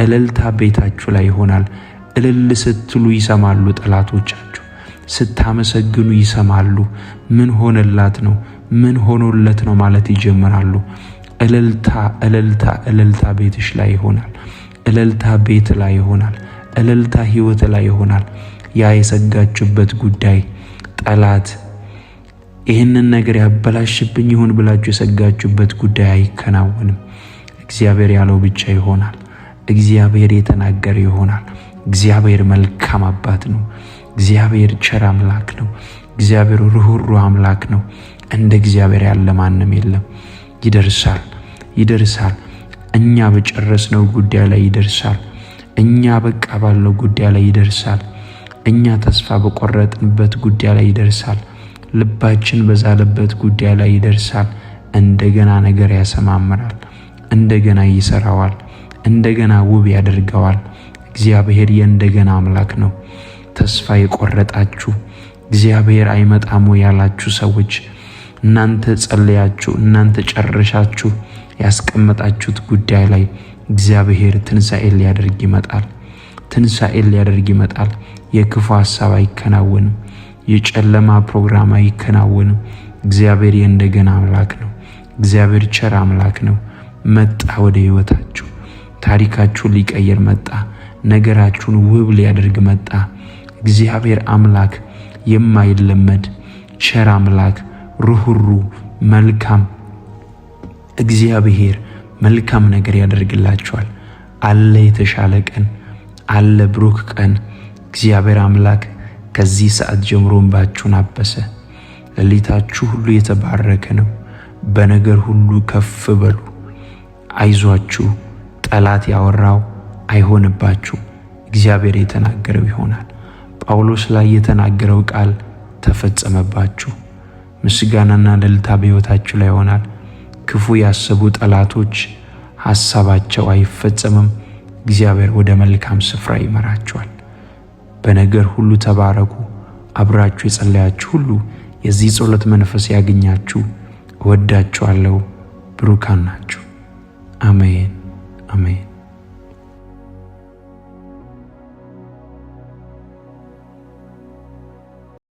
እልልታ ቤታችሁ ላይ ይሆናል። እልል ስትሉ ይሰማሉ ጠላቶቻችሁ። ስታመሰግኑ ይሰማሉ። ምን ሆነላት ነው? ምን ሆኖለት ነው ማለት ይጀምራሉ። እልልታ እልልታ እልልታ ቤትሽ ላይ ይሆናል። እልልታ ቤት ላይ ይሆናል። እልልታ ሕይወት ላይ ይሆናል። ያ የሰጋችሁበት ጉዳይ ጠላት ይህንን ነገር ያበላሽብኝ ይሁን ብላችሁ የሰጋችሁበት ጉዳይ አይከናወንም። እግዚአብሔር ያለው ብቻ ይሆናል። እግዚአብሔር የተናገረ ይሆናል። እግዚአብሔር መልካም አባት ነው። እግዚአብሔር ቸር አምላክ ነው። እግዚአብሔር ርኅሩህ አምላክ ነው። እንደ እግዚአብሔር ያለ ማንም የለም። ይደርሳል፣ ይደርሳል። እኛ በጨረስነው ጉዳይ ላይ ይደርሳል። እኛ በቃ ባለው ጉዳይ ላይ ይደርሳል። እኛ ተስፋ በቆረጥንበት ጉዳይ ላይ ይደርሳል። ልባችን በዛለበት ጉዳይ ላይ ይደርሳል። እንደገና ነገር ያሰማምራል። እንደገና ይሰራዋል። እንደገና ውብ ያደርገዋል። እግዚአብሔር የእንደገና አምላክ ነው። ተስፋ የቆረጣችሁ እግዚአብሔር አይመጣም ያላችሁ ሰዎች እናንተ ጸልያችሁ እናንተ ጨርሻችሁ ያስቀመጣችሁት ጉዳይ ላይ እግዚአብሔር ትንሣኤን ሊያደርግ ይመጣል። ትንሣኤን ሊያደርግ ይመጣል። የክፉ ሐሳብ አይከናወንም። የጨለማ ፕሮግራም አይከናወንም። እግዚአብሔር የእንደገና አምላክ ነው። እግዚአብሔር ቸር አምላክ ነው። መጣ ወደ ሕይወታችሁ። ታሪካችሁን ሊቀየር መጣ። ነገራችሁን ውብ ሊያደርግ መጣ። እግዚአብሔር አምላክ የማይለመድ ቸር አምላክ፣ ርኅሩህ መልካም እግዚአብሔር መልካም ነገር ያደርግላችኋል። አለ የተሻለ ቀን፣ አለ ብሩክ ቀን። እግዚአብሔር አምላክ ከዚህ ሰዓት ጀምሮ እንባችሁን አበሰ። ሌሊታችሁ ሁሉ የተባረከ ነው። በነገር ሁሉ ከፍ በሉ። አይዟችሁ። ጠላት ያወራው አይሆንባችሁ። እግዚአብሔር የተናገረው ይሆናል። ጳውሎስ ላይ የተናገረው ቃል ተፈጸመባችሁ። ምስጋናና እልልታ በሕይወታችሁ ላይ ይሆናል። ክፉ ያሰቡ ጠላቶች ሐሳባቸው አይፈጸምም። እግዚአብሔር ወደ መልካም ስፍራ ይመራችኋል። በነገር ሁሉ ተባረኩ። አብራችሁ የጸለያችሁ ሁሉ የዚህ ጸሎት መንፈስ ያገኛችሁ። እወዳችኋለሁ። ብሩካን ናችሁ። አሜን አሜን።